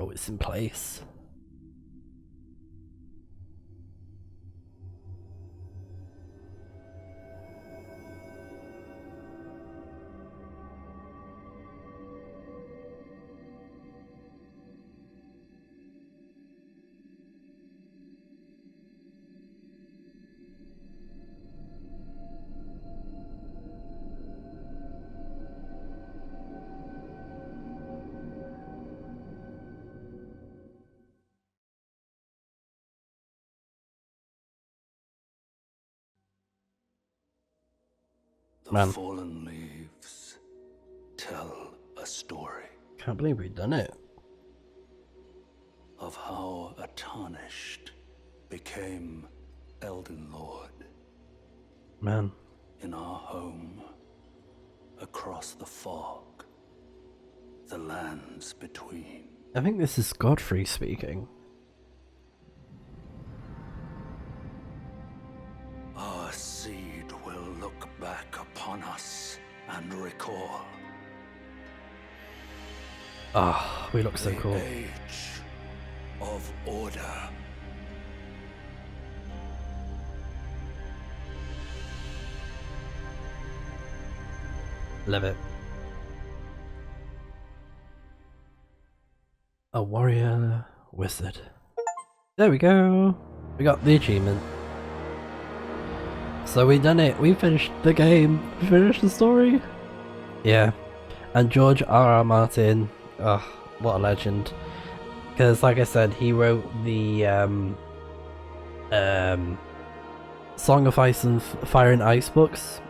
A: Oh, it's in place. Man.
F: The fallen leaves tell a story
A: Can't believe we've done it.
F: of how a tarnished became Elden Lord.
A: Man.
F: In our home, across the fog, the lands between.
A: I think this is Godfrey speaking.
F: Our seed will look back upon us and recall
A: Ah, we look so
F: the
A: cool.
F: age of order.
A: Love it. A warrior wizard. There we go. We got the achievement. So we done it. We finished the game. We finished the story. Yeah. And George R.R. Martin. Oh, what a legend. Because like I said, he wrote the Song of Ice and Fire and Ice books.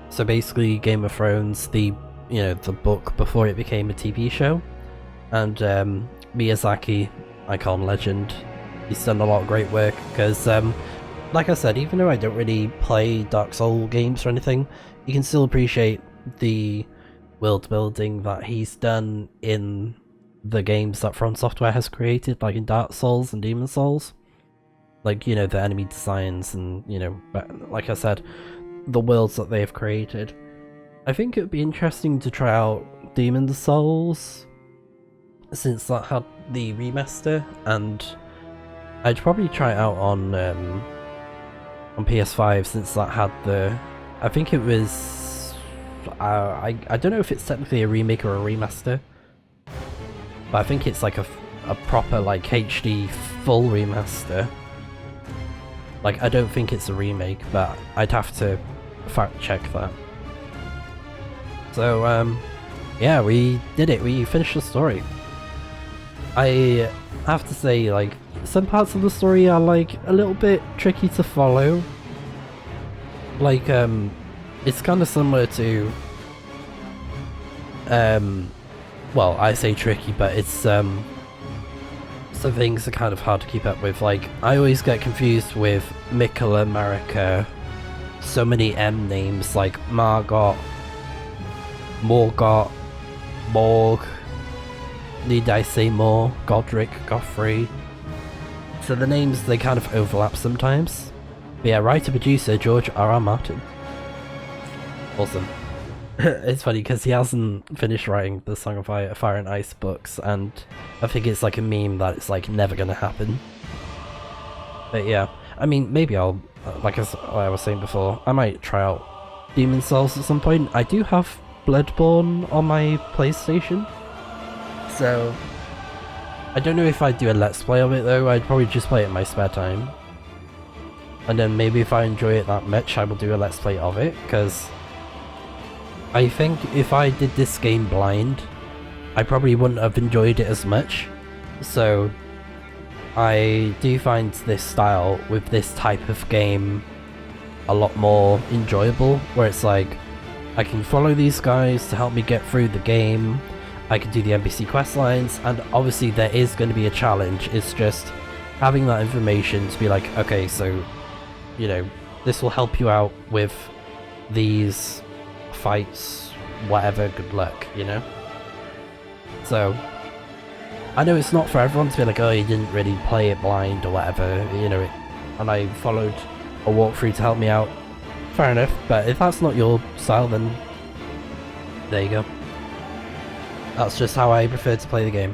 A: So basically Game of Thrones, the the book before it became a TV show. And Miyazaki, icon legend, he's done a lot of great work because like I said, even though I don't really play Dark Souls games or anything, you can still appreciate the world building that he's done in the games that From Software has created, like in Dark Souls and Demon Souls. Like, the enemy designs and, like I said, the worlds that they've created. I think it would be interesting to try out Demon Souls, since that had the remaster, and I'd probably try it out on PS5 since that had the, I think it was, I don't know if it's technically a remake or a remaster, but I think it's like a proper like HD full remaster. Like, I don't think it's a remake, but I'd have to fact check that. So yeah, we did it. We finished the story. I have to say, like, some parts of the story are like a little bit tricky to follow. Like, it's kind of similar to well, I say tricky, but it's some things are kind of hard to keep up with. Like, I always get confused with Mikola, Marika, so many M names like Margot, Morgott, Morg, need I say more, Godric, Godfrey. So the names, they kind of overlap sometimes. But yeah, writer-producer George R.R. Martin. Awesome. It's funny because he hasn't finished writing the Song of Fire and Ice books, and I think it's like a meme that it's like never gonna happen. But yeah, I mean, maybe I'll, like I was saying before, I might try out Demon Souls at some point. I do have Bloodborne on my PlayStation, so I don't know if I'd do a Let's Play of it though. I'd probably just play it in my spare time, and then maybe if I enjoy it that much, I will do a Let's Play of it, because I think if I did this game blind, I probably wouldn't have enjoyed it as much. So I do find this style with this type of game a lot more enjoyable, where it's like, I can follow these guys to help me get through the game, I can do the NPC quest lines, and obviously there is going to be a challenge. It's just having that information to be like, okay, so, this will help you out with these fights, whatever, good luck, So, I know it's not for everyone to be like, oh, you didn't really play it blind or whatever, and I followed a walkthrough to help me out. Fair enough, but if that's not your style, then there you go. That's just how I prefer to play the game.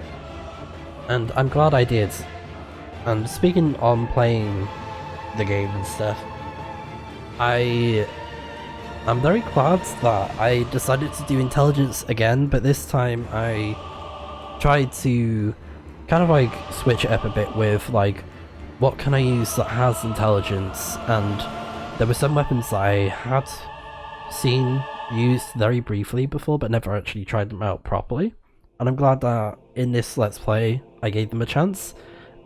A: And I'm glad I did. And speaking on playing the game and stuff, I'm very glad that I decided to do intelligence again, but this time I tried to kind of like switch it up a bit with like, what can I use that has intelligence? And there were some weapons that I had seen used very briefly before, but never actually tried them out properly. And I'm glad that in this Let's Play, I gave them a chance.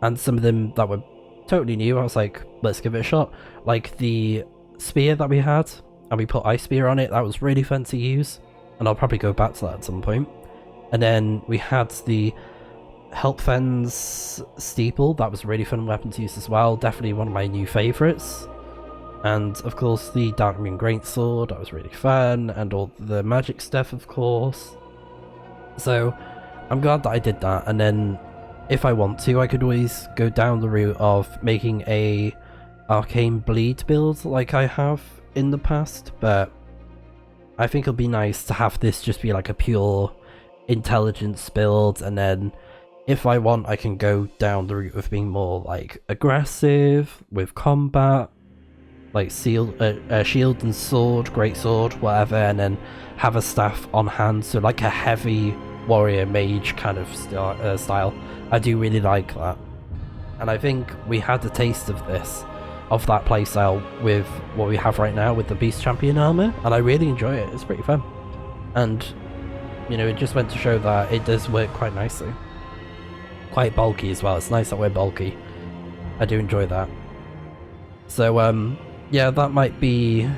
A: And some of them that were totally new, I was like, let's give it a shot. Like the spear that we had, and we put Ice Spear on it. That was really fun to use, and I'll probably go back to that at some point. And then we had the Helpfen's Steeple. That was a really fun weapon to use as well. Definitely one of my new favourites. And of course the Darkmoon Greatsword, that was really fun, and all the magic stuff, of course. So I'm glad that I did that. And then if I want to, I could always go down the route of making a Arcane Bleed build like I have in the past, but I think it'll be nice to have this just be like a pure intelligence build, and then if I want, I can go down the route of being more like aggressive with combat, like shield and sword, great sword, whatever, and then have a staff on hand, so like a heavy warrior mage kind of style. I do really like that, and I think we had a taste of that playstyle with what we have right now with the Beast Champion armor, and I really enjoy it. It's pretty fun, and you know, it just went to show that it does work quite nicely. Quite bulky as well. It's nice that we're bulky. I do enjoy that. So yeah, that might be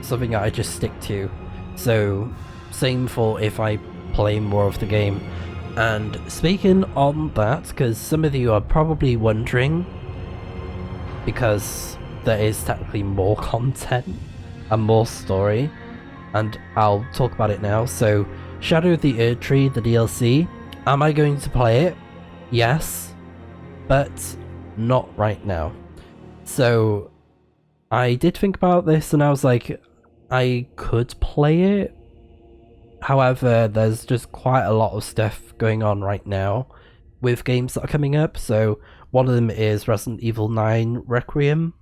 A: something that I just stick to. So same for if I play more of the game. And speaking on that, because some of you are probably wondering, because there is technically more content and more story, and I'll talk about it now. So Shadow of the Erdtree, the DLC, am I going to play it? Yes, but not right now. So I did think about this and I was like, I could play it. However, there's just quite a lot of stuff going on right now with games that are coming up. So one of them is Resident Evil 9 Requiem,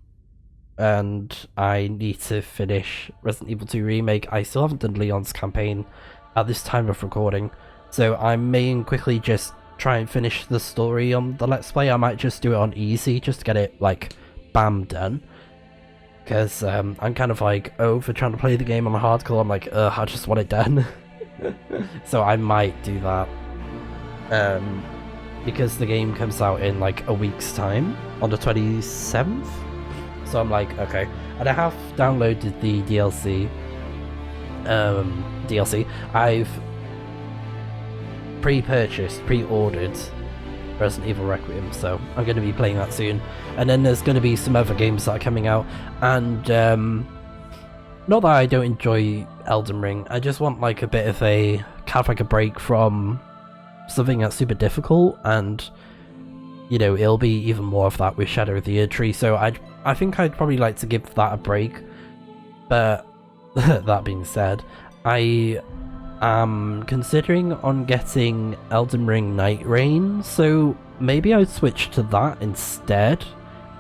A: and I need to finish Resident Evil 2 Remake. I still haven't done Leon's campaign at this time of recording, so I may quickly just try and finish the story on the Let's Play. I might just do it on easy just to get it like bam done, because I'm kind of like over trying to play the game on hardcore. I'm like, I just want it done. So I might do that, because the game comes out in like a week's time on the 27th. So I'm like, okay. And I have downloaded the DLC. I've pre-ordered Resident Evil Requiem, so I'm going to be playing that soon. And then there's going to be some other games that are coming out, and not that I don't enjoy Elden Ring, I just want like a bit of a kind of like a break from something that's super difficult, and you know, it'll be even more of that with Shadow of the Erdtree. So I think I'd probably like to give that a break. But that being said, I am considering on getting Elden Ring Night Rain, so maybe I'd switch to that instead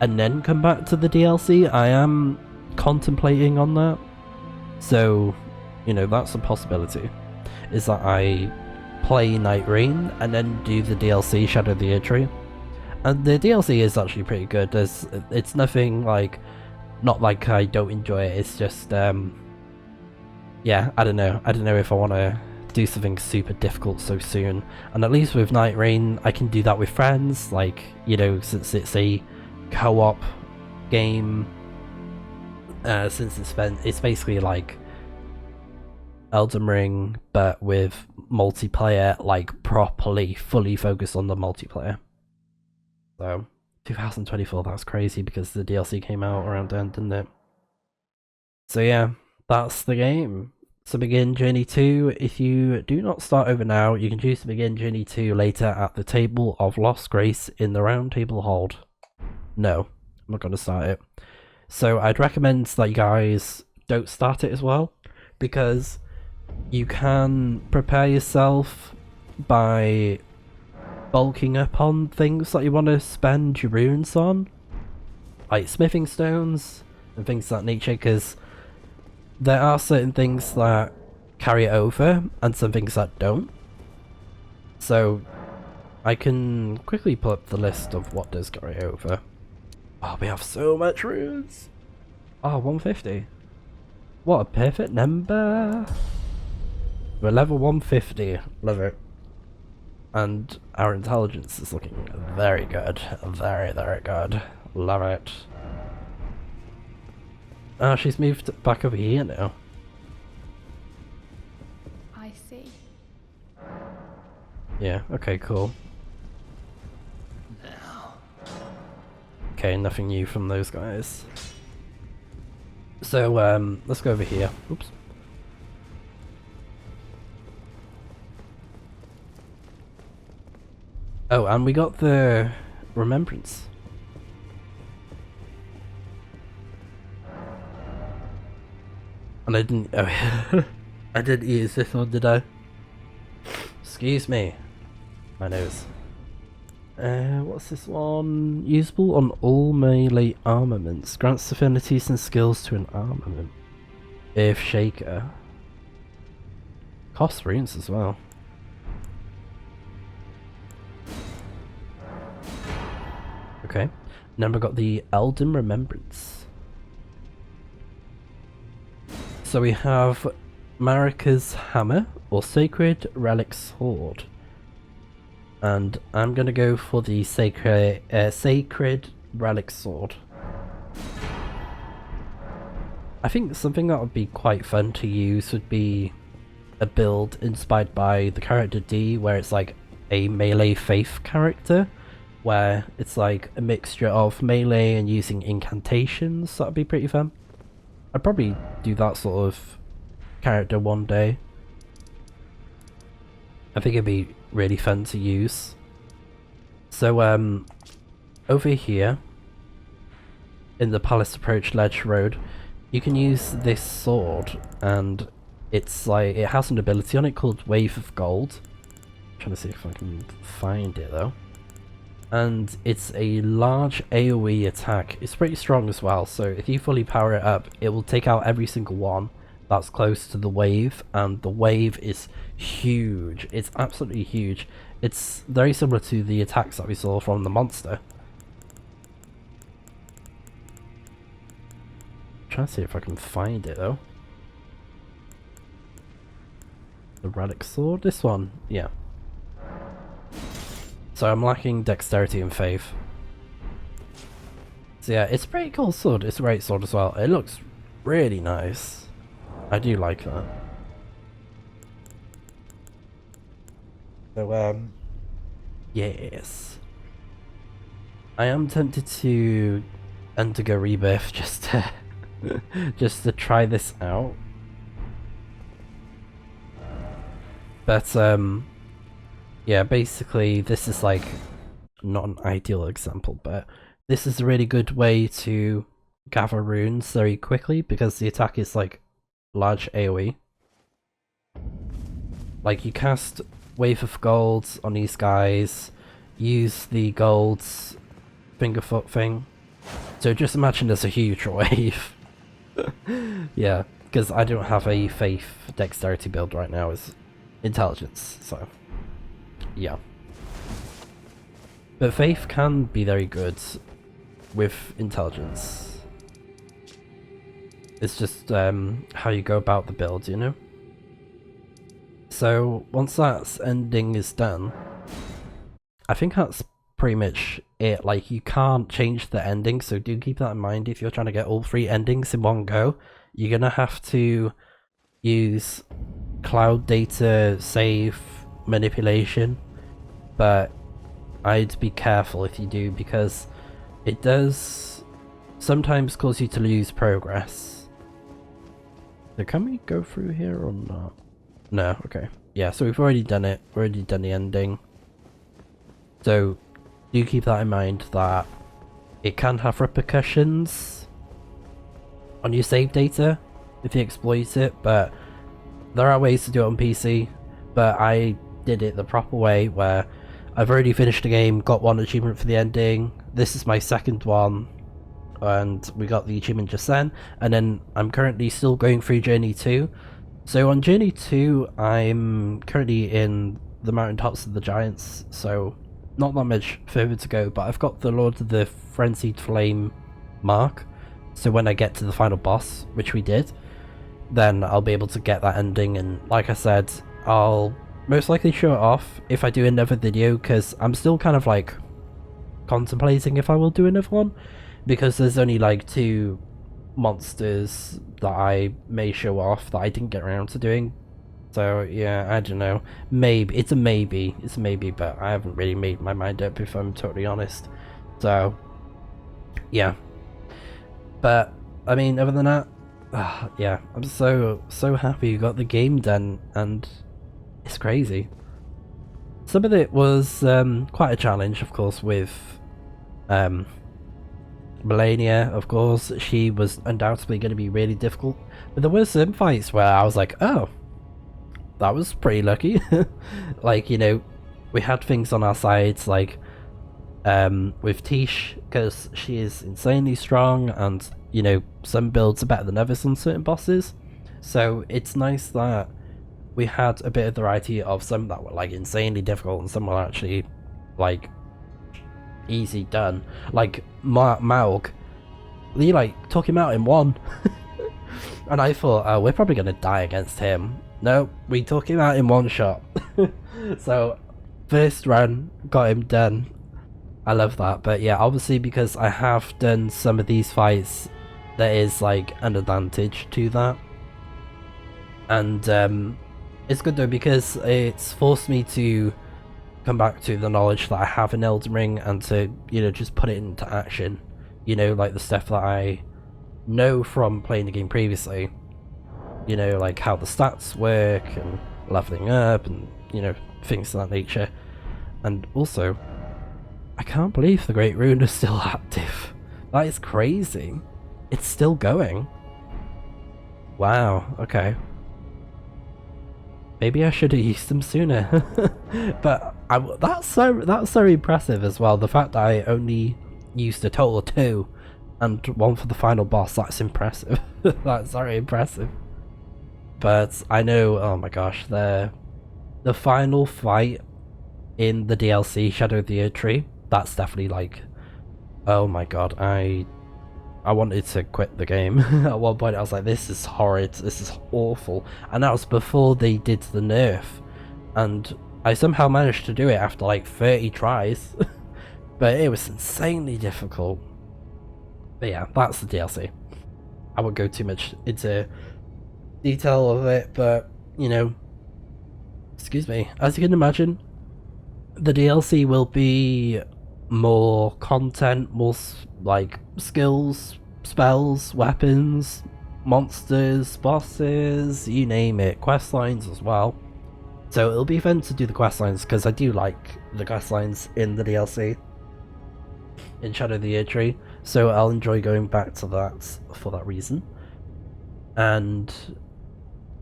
A: and then come back to the DLC. I am contemplating on that, so you know, that's a possibility, is that I play Night Rain and then do the DLC Shadow of the Erdtree. And the DLC is actually pretty good. It's nothing like, not like I don't enjoy it, it's just yeah, I don't know if I want to do something super difficult so soon. And at least with Night Rain, I can do that with friends, like, you know, since it's a co-op game, since it's basically like Elden Ring, but with multiplayer, like properly, fully focused on the multiplayer. So 2024, that's crazy because the DLC came out around then, didn't it? So yeah, that's the game. So begin Journey 2. If you do not start over now, you can choose to begin Journey 2 later at the Table of Lost Grace in the Round Table Hold. No, I'm not going to start it. So I'd recommend that you guys don't start it as well, because you can prepare yourself by bulking up on things that you want to spend your runes on, like smithing stones and things of that nature, because there are certain things that carry it over and some things that don't. So I can quickly pull up the list of what does carry it over. Oh, we have so much runes. Oh, 150. What a perfect number. We're level 150. Love it. And our intelligence is looking very good. Very, very good. Love it. Ah, she's moved back over here now.
E: I see.
A: Yeah, okay, cool. Okay, nothing new from those guys. So, let's go over here. Oops. Oh, and we got the remembrance. And I didn't, oh, I didn't use this one, did I? Excuse me. My nose. What's this one? Usable on all melee armaments. Grants affinities and skills to an armament. If Shaker. Costs runes as well. Okay. Then we got the Elden Remembrance. So we have Marika's Hammer or Sacred Relic Sword. And I'm gonna go for the Sacred Relic Sword. I think something that would be quite fun to use would be a build inspired by the character D, where it's like a melee faith character, where it's like a mixture of melee and using incantations. That'd be pretty fun. I'd probably do that sort of character one day. I think it'd be really fun to use. So over here in the Palace Approach Ledge Road, you can use this sword, and it's like, it has an ability on it called Wave of Gold. I'm trying to see if I can find it though. And it's a large AoE attack. It's pretty strong as well, so if you fully power it up, it will take out every single one that's close to the wave, and the wave is huge. It's absolutely huge. It's very similar to the attacks that we saw from the monster. I'm trying to see if I can find it though. The relic sword? This one? Yeah. So I'm lacking dexterity and faith. So yeah, it's a pretty cool sword. It's a great sword as well. It looks really nice. I do like that. So yes. I am tempted to undergo rebirth just to just to try this out. But yeah, basically this is like not an ideal example, but this is a really good way to gather runes very quickly because the attack is like large AoE. Like you cast Wave of Gold on these guys, use the gold's fingerfoot thing. So just imagine there's a huge wave. Yeah, because I don't have a faith dexterity build right now, it's intelligence, so yeah. But faith can be very good with intelligence. It's just how you go about the build, you know? So once that ending is done, I think that's pretty much it. Like, you can't change the ending, so do keep that in mind if you're trying to get all 3 endings in one go. You're gonna have to use cloud data save manipulation, but I'd be careful if you do, because it does sometimes cause you to lose progress. So can we go through here or not? No, okay. Yeah, so we've already done it. We've already done the ending. So do keep that in mind, that it can have repercussions on your save data if you exploit it, but there are ways to do it on PC, but I did it the proper way, where I've already finished the game, got 1 achievement for the ending. This is my 2nd one, and we got the achievement just then, and then I'm currently still going through Journey 2. So on Journey 2, I'm currently in the mountaintops of the Giants, so not that much further to go, but I've got the Lord of the Frenzied Flame mark, so when I get to the final boss, which we did, then I'll be able to get that ending, and like I said, I'll most likely show it off if I do another video, because I'm still kind of like contemplating if I will do another one, because there's only like 2 monsters that I may show off that I didn't get around to doing. So yeah, I don't know. Maybe it's a maybe. It's a maybe, but I haven't really made my mind up if I'm totally honest. So yeah. But I mean, other than that, yeah, I'm so happy you got the game done, and it's crazy. Some of it was quite a challenge, of course, with Melania, of course. She was undoubtedly going to be really difficult, but there were some fights where I was like, oh, that was pretty lucky. Like, you know, we had things on our sides, like with Tish, because she is insanely strong, and you know, some builds are better than others on certain bosses, so it's nice that we had a bit of variety of some that were like insanely difficult and some were actually like easy done. Like Maug, we like took him out in one. And I thought, oh, we're probably gonna die against him. No, we took him out in one shot. So first run, got him done. I love that. But yeah, obviously because I have done some of these fights, there is like an advantage to that. And it's good though, because it's forced me to come back to the knowledge that I have in Elden Ring and to, you know, just put it into action. You know, like the stuff that I know from playing the game previously. You know, like how the stats work and leveling up and, you know, things of that nature. And also, I can't believe the Great Rune is still active. That is crazy. It's still going. Wow, okay. Maybe I should have used them sooner. But that's so impressive as well. The fact that I only used a total of 2 and 1 for the final boss, that's impressive. That's very impressive. But I know, oh my gosh, the final fight in the DLC Shadow of the Earth Tree, that's definitely like, oh my god, I wanted to quit the game. At one point I was like, this is horrid, this is awful. And that was before they did the nerf. And I somehow managed to do it after like 30 tries. But it was insanely difficult. But yeah, that's the DLC. I won't go too much into detail of it, but, you know, excuse me, as you can imagine, the DLC will be more content, more like skills, spells, weapons, monsters, bosses, you name it, quest lines as well. So it'll be fun to do the quest lines, because I do like the quest lines in the DLC in Shadow of the Earth Tree, so I'll enjoy going back to that for that reason. And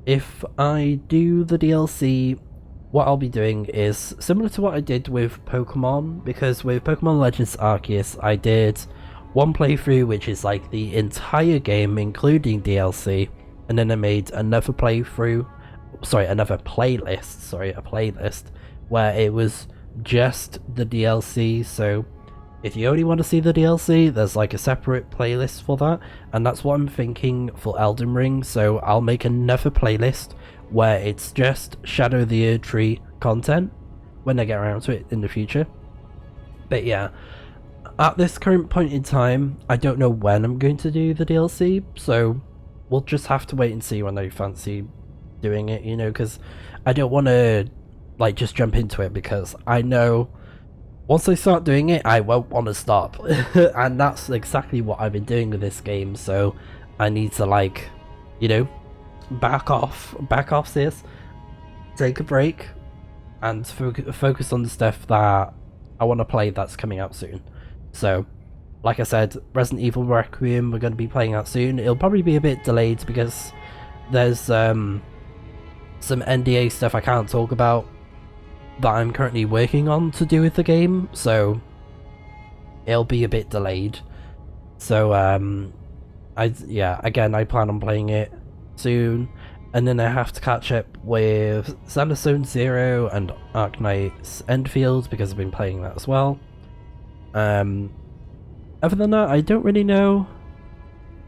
A: if I do the DLC, what I'll be doing is similar to what I did with Pokemon, because with Pokemon Legends Arceus I did one playthrough which is like the entire game including DLC, and then I made another playthrough, sorry, another playlist, sorry, a playlist where it was just the DLC. So if you only want to see the DLC, there's like a separate playlist for that, and that's what I'm thinking for Elden Ring. So I'll make another playlist where it's just Shadow of the Earth Tree content when I get around to it in the future. But yeah, at this current point in time, I don't know when I'm going to do the DLC, so we'll just have to wait and see when I fancy doing it, you know, because I don't want to like just jump into it, because I know once I start doing it, I won't want to stop. And that's exactly what I've been doing with this game, so I need to, like, you know, back off this, take a break, and focus on the stuff that I want to play that's coming out soon. So, like I said, Resident Evil Requiem, we're going to be playing out soon. It'll probably be a bit delayed because there's some NDA stuff I can't talk about that I'm currently working on to do with the game, so it'll be a bit delayed. So yeah, again, I plan on playing it soon, and then I have to catch up with Sanderstone Zero and Arknight's Endfield because I've been playing that as well. Other than that, I don't really know.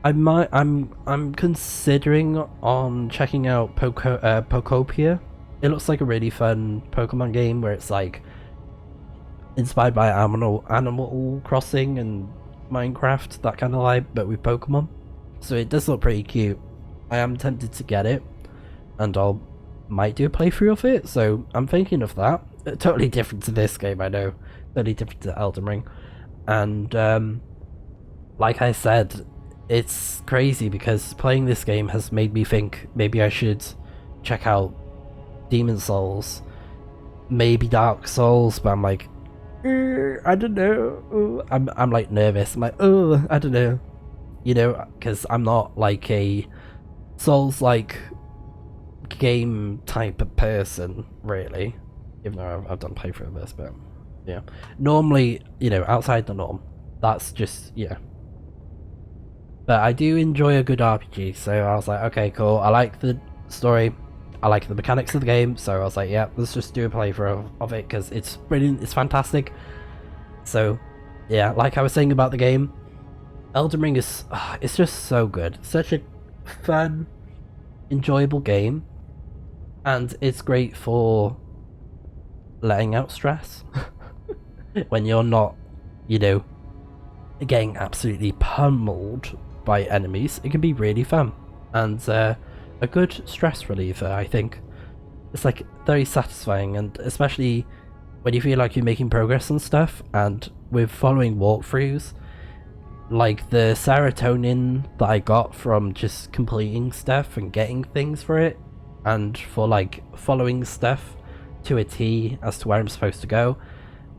A: I'm considering on checking out Pokopia. It looks like a really fun Pokemon game where it's like inspired by Animal Crossing and Minecraft, that kind of vibe, but with Pokemon. So it does look pretty cute. I am tempted to get it, and might do a playthrough of it, so I'm thinking of that. Totally different to this game, I know. Totally different to Elden Ring. And like I said, it's crazy because playing this game has made me think maybe I should check out Demon Souls, maybe Dark Souls, but I'm like, I don't know. I'm like nervous. I'm like, oh, I don't know. You know, because I'm not like a Souls-like game type of person, really. Even though I've done playthrough of this, but yeah. Normally, you know, outside the norm. That's just, yeah. But I do enjoy a good RPG, so I was like, okay, cool. I like the story. I like the mechanics of the game, so I was like, yeah, let's just do a playthrough of it, because it's brilliant, it's fantastic. So, yeah, like I was saying about the game, Elden Ring is, it's just so good. Such a fun, enjoyable game, and it's great for letting out stress when you're not, you know, getting absolutely pummeled by enemies. It can be really fun, and a good stress reliever, I think. It's like very satisfying, and especially when you feel like you're making progress and stuff, and with following walkthroughs, like the serotonin that I got from just completing stuff and getting things for it, and for like following stuff to a T as to where I'm supposed to go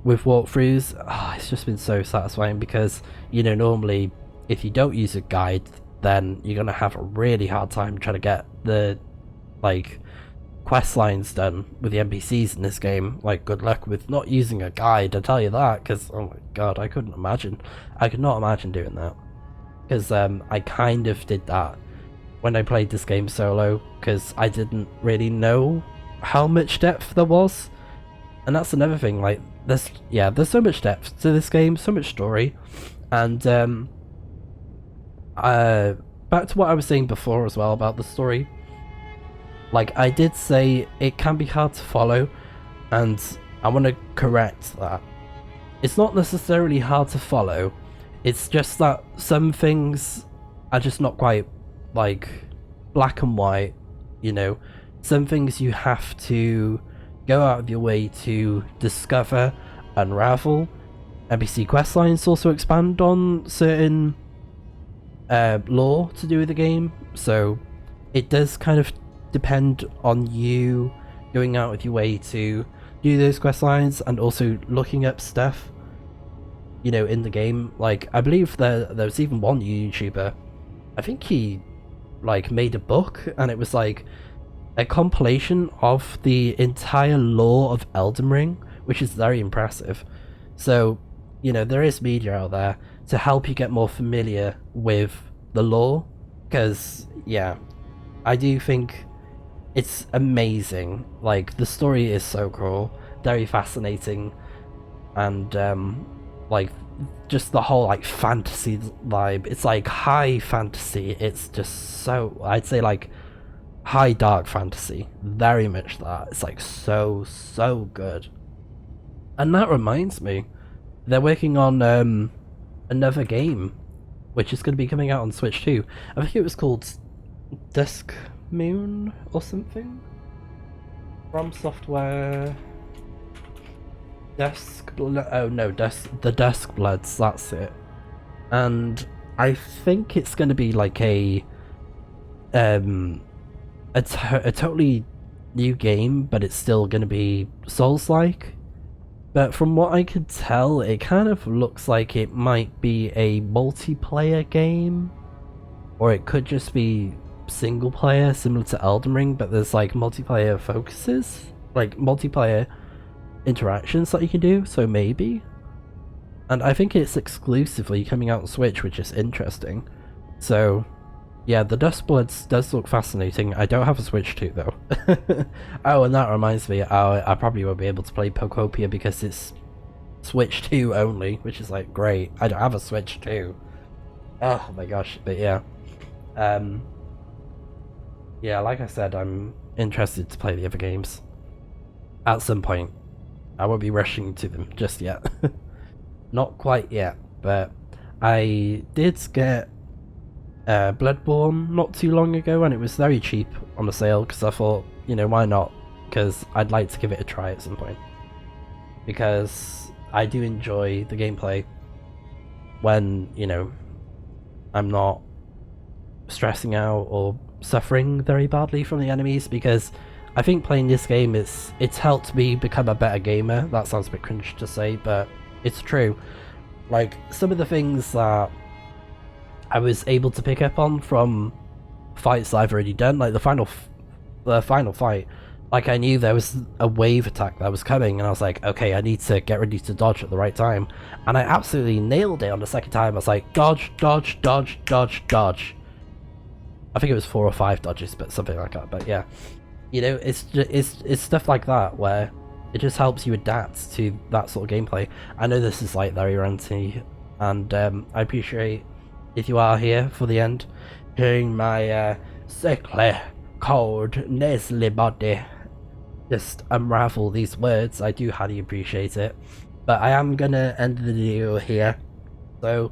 A: with walkthroughs, it's just been so satisfying, because, you know, normally if you don't use a guide, then you're gonna have a really hard time trying to get the like quest lines done with the NPCs in this game. Like, good luck with not using a guide, I tell you that, because oh my god, I could not imagine doing that, because I kind of did that when I played this game solo, because I didn't really know how much depth there was. And that's another thing, like, there's so much depth to this game, so much story. And back to what I was saying before as well about the story, like, I did say it can be hard to follow, and I want to correct that. It's not necessarily hard to follow, it's just that some things are just not quite, like, black and white, you know. Some things you have to go out of your way to discover, unravel. NPC questlines also expand on certain lore to do with the game, so it does kind of depend on you going out of your way to do those questlines, and also looking up stuff, you know, in the game. Like, I believe there was even one YouTuber, I think he like made a book, and it was like a compilation of the entire lore of Elden Ring, which is very impressive. So, you know, there is media out there to help you get more familiar with the lore, because, yeah, I do think it's amazing. Like, the story is so cool, very fascinating, and like, just the whole like fantasy vibe. It's like high fantasy. It's just so, I'd say like high dark fantasy, very much that. It's like so good. And that reminds me, they're working on another game which is going to be coming out on Switch too. I think it was called Dusk Moon or something. From Software. The Dusk Bloods, that's it. And I think it's going to be like a totally new game, but it's still going to be Souls-like. But from what I could tell, it kind of looks like it might be a multiplayer game, or it could just be single player, similar to Elden Ring, but there's like multiplayer focuses, like multiplayer interactions that you can do, so maybe. And I think it's exclusively coming out on Switch, which is interesting. So yeah, the Dustbloods does look fascinating. I don't have a Switch 2 though. Oh, and that reminds me, I probably won't be able to play Pokopia because it's Switch 2 only, which is like great. I don't have a Switch 2. Oh my gosh, but yeah. Yeah, like I said, I'm interested to play the other games at some point. I won't be rushing to them just yet. Not quite yet, but I did get Bloodborne not too long ago, and it was very cheap on the sale, because I thought, you know, why not? Because I'd like to give it a try at some point. Because I do enjoy the gameplay when, you know, I'm not stressing out or suffering very badly from the enemies, because I think playing this game, it's helped me become a better gamer. That sounds a bit cringe to say, but it's true. Like, some of the things that I was able to pick up on from fights that I've already done, like the final fight, like I knew there was a wave attack that was coming, and I was like, okay, I need to get ready to dodge at the right time, and I absolutely nailed it on the second time. I was like, dodge, dodge, dodge, dodge, dodge. I think it was 4 or 5 dodges, but something like that. But yeah, you know, it's stuff like that where it just helps you adapt to that sort of gameplay. I know this is like very ranty, and I appreciate if you are here for the end, hearing my sickly, cold, nasally body just unravel these words. I do highly appreciate it. But I am gonna end the video here, so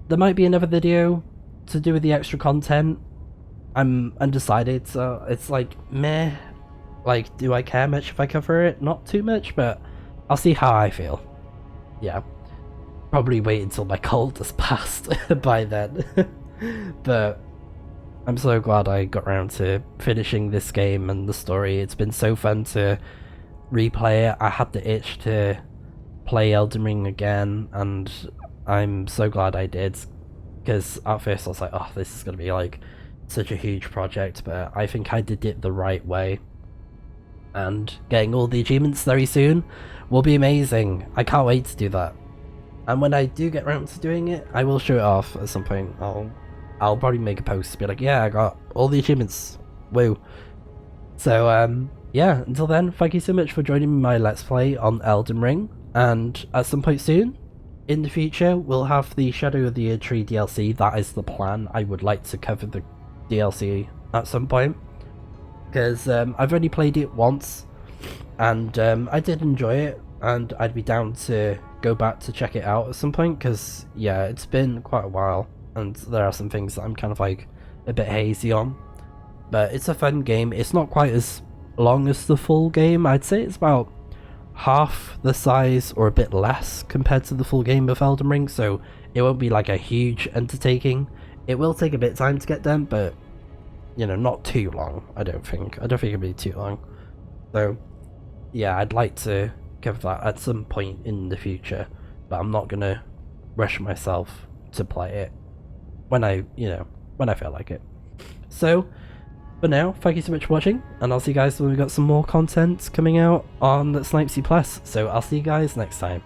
A: there might be another video to do with the extra content. I'm undecided, so it's like, meh. Like, do I care much if I cover it? Not too much, but I'll see how I feel. Yeah. Probably wait until my cold has passed by then. But I'm so glad I got around to finishing this game and the story. It's been so fun to replay it. I had the itch to play Elden Ring again, and I'm so glad I did. Because at first I was like, oh, this is going to be like such a huge project, but I think I did it the right way. And getting all the achievements very soon will be amazing. I can't wait to do that. And when I do get around to doing it, I will show it off at some point. I'll probably make a post to be like, yeah, I got all the achievements. Woo. So yeah, until then, thank you so much for joining me in my Let's Play on Elden Ring. And at some point soon, in the future, we'll have the Shadow of the Erd Tree DLC. That is the plan. I would like to cover the DLC at some point, because I've only played it once, and I did enjoy it, and I'd be down to go back to check it out at some point, because yeah, it's been quite a while, and there are some things that I'm kind of like a bit hazy on. But it's a fun game. It's not quite as long as the full game. I'd say it's about half the size or a bit less compared to the full game of Elden Ring, so it won't be like a huge undertaking. It will take a bit of time to get done, but you know, not too long. I don't think it'll be too long. So yeah, I'd like to cover that at some point in the future, but I'm not gonna rush myself to play it when I feel like it. So for now, thank you so much for watching, and I'll see you guys when we've got some more content coming out on Snipezy Plus. So I'll see you guys next time.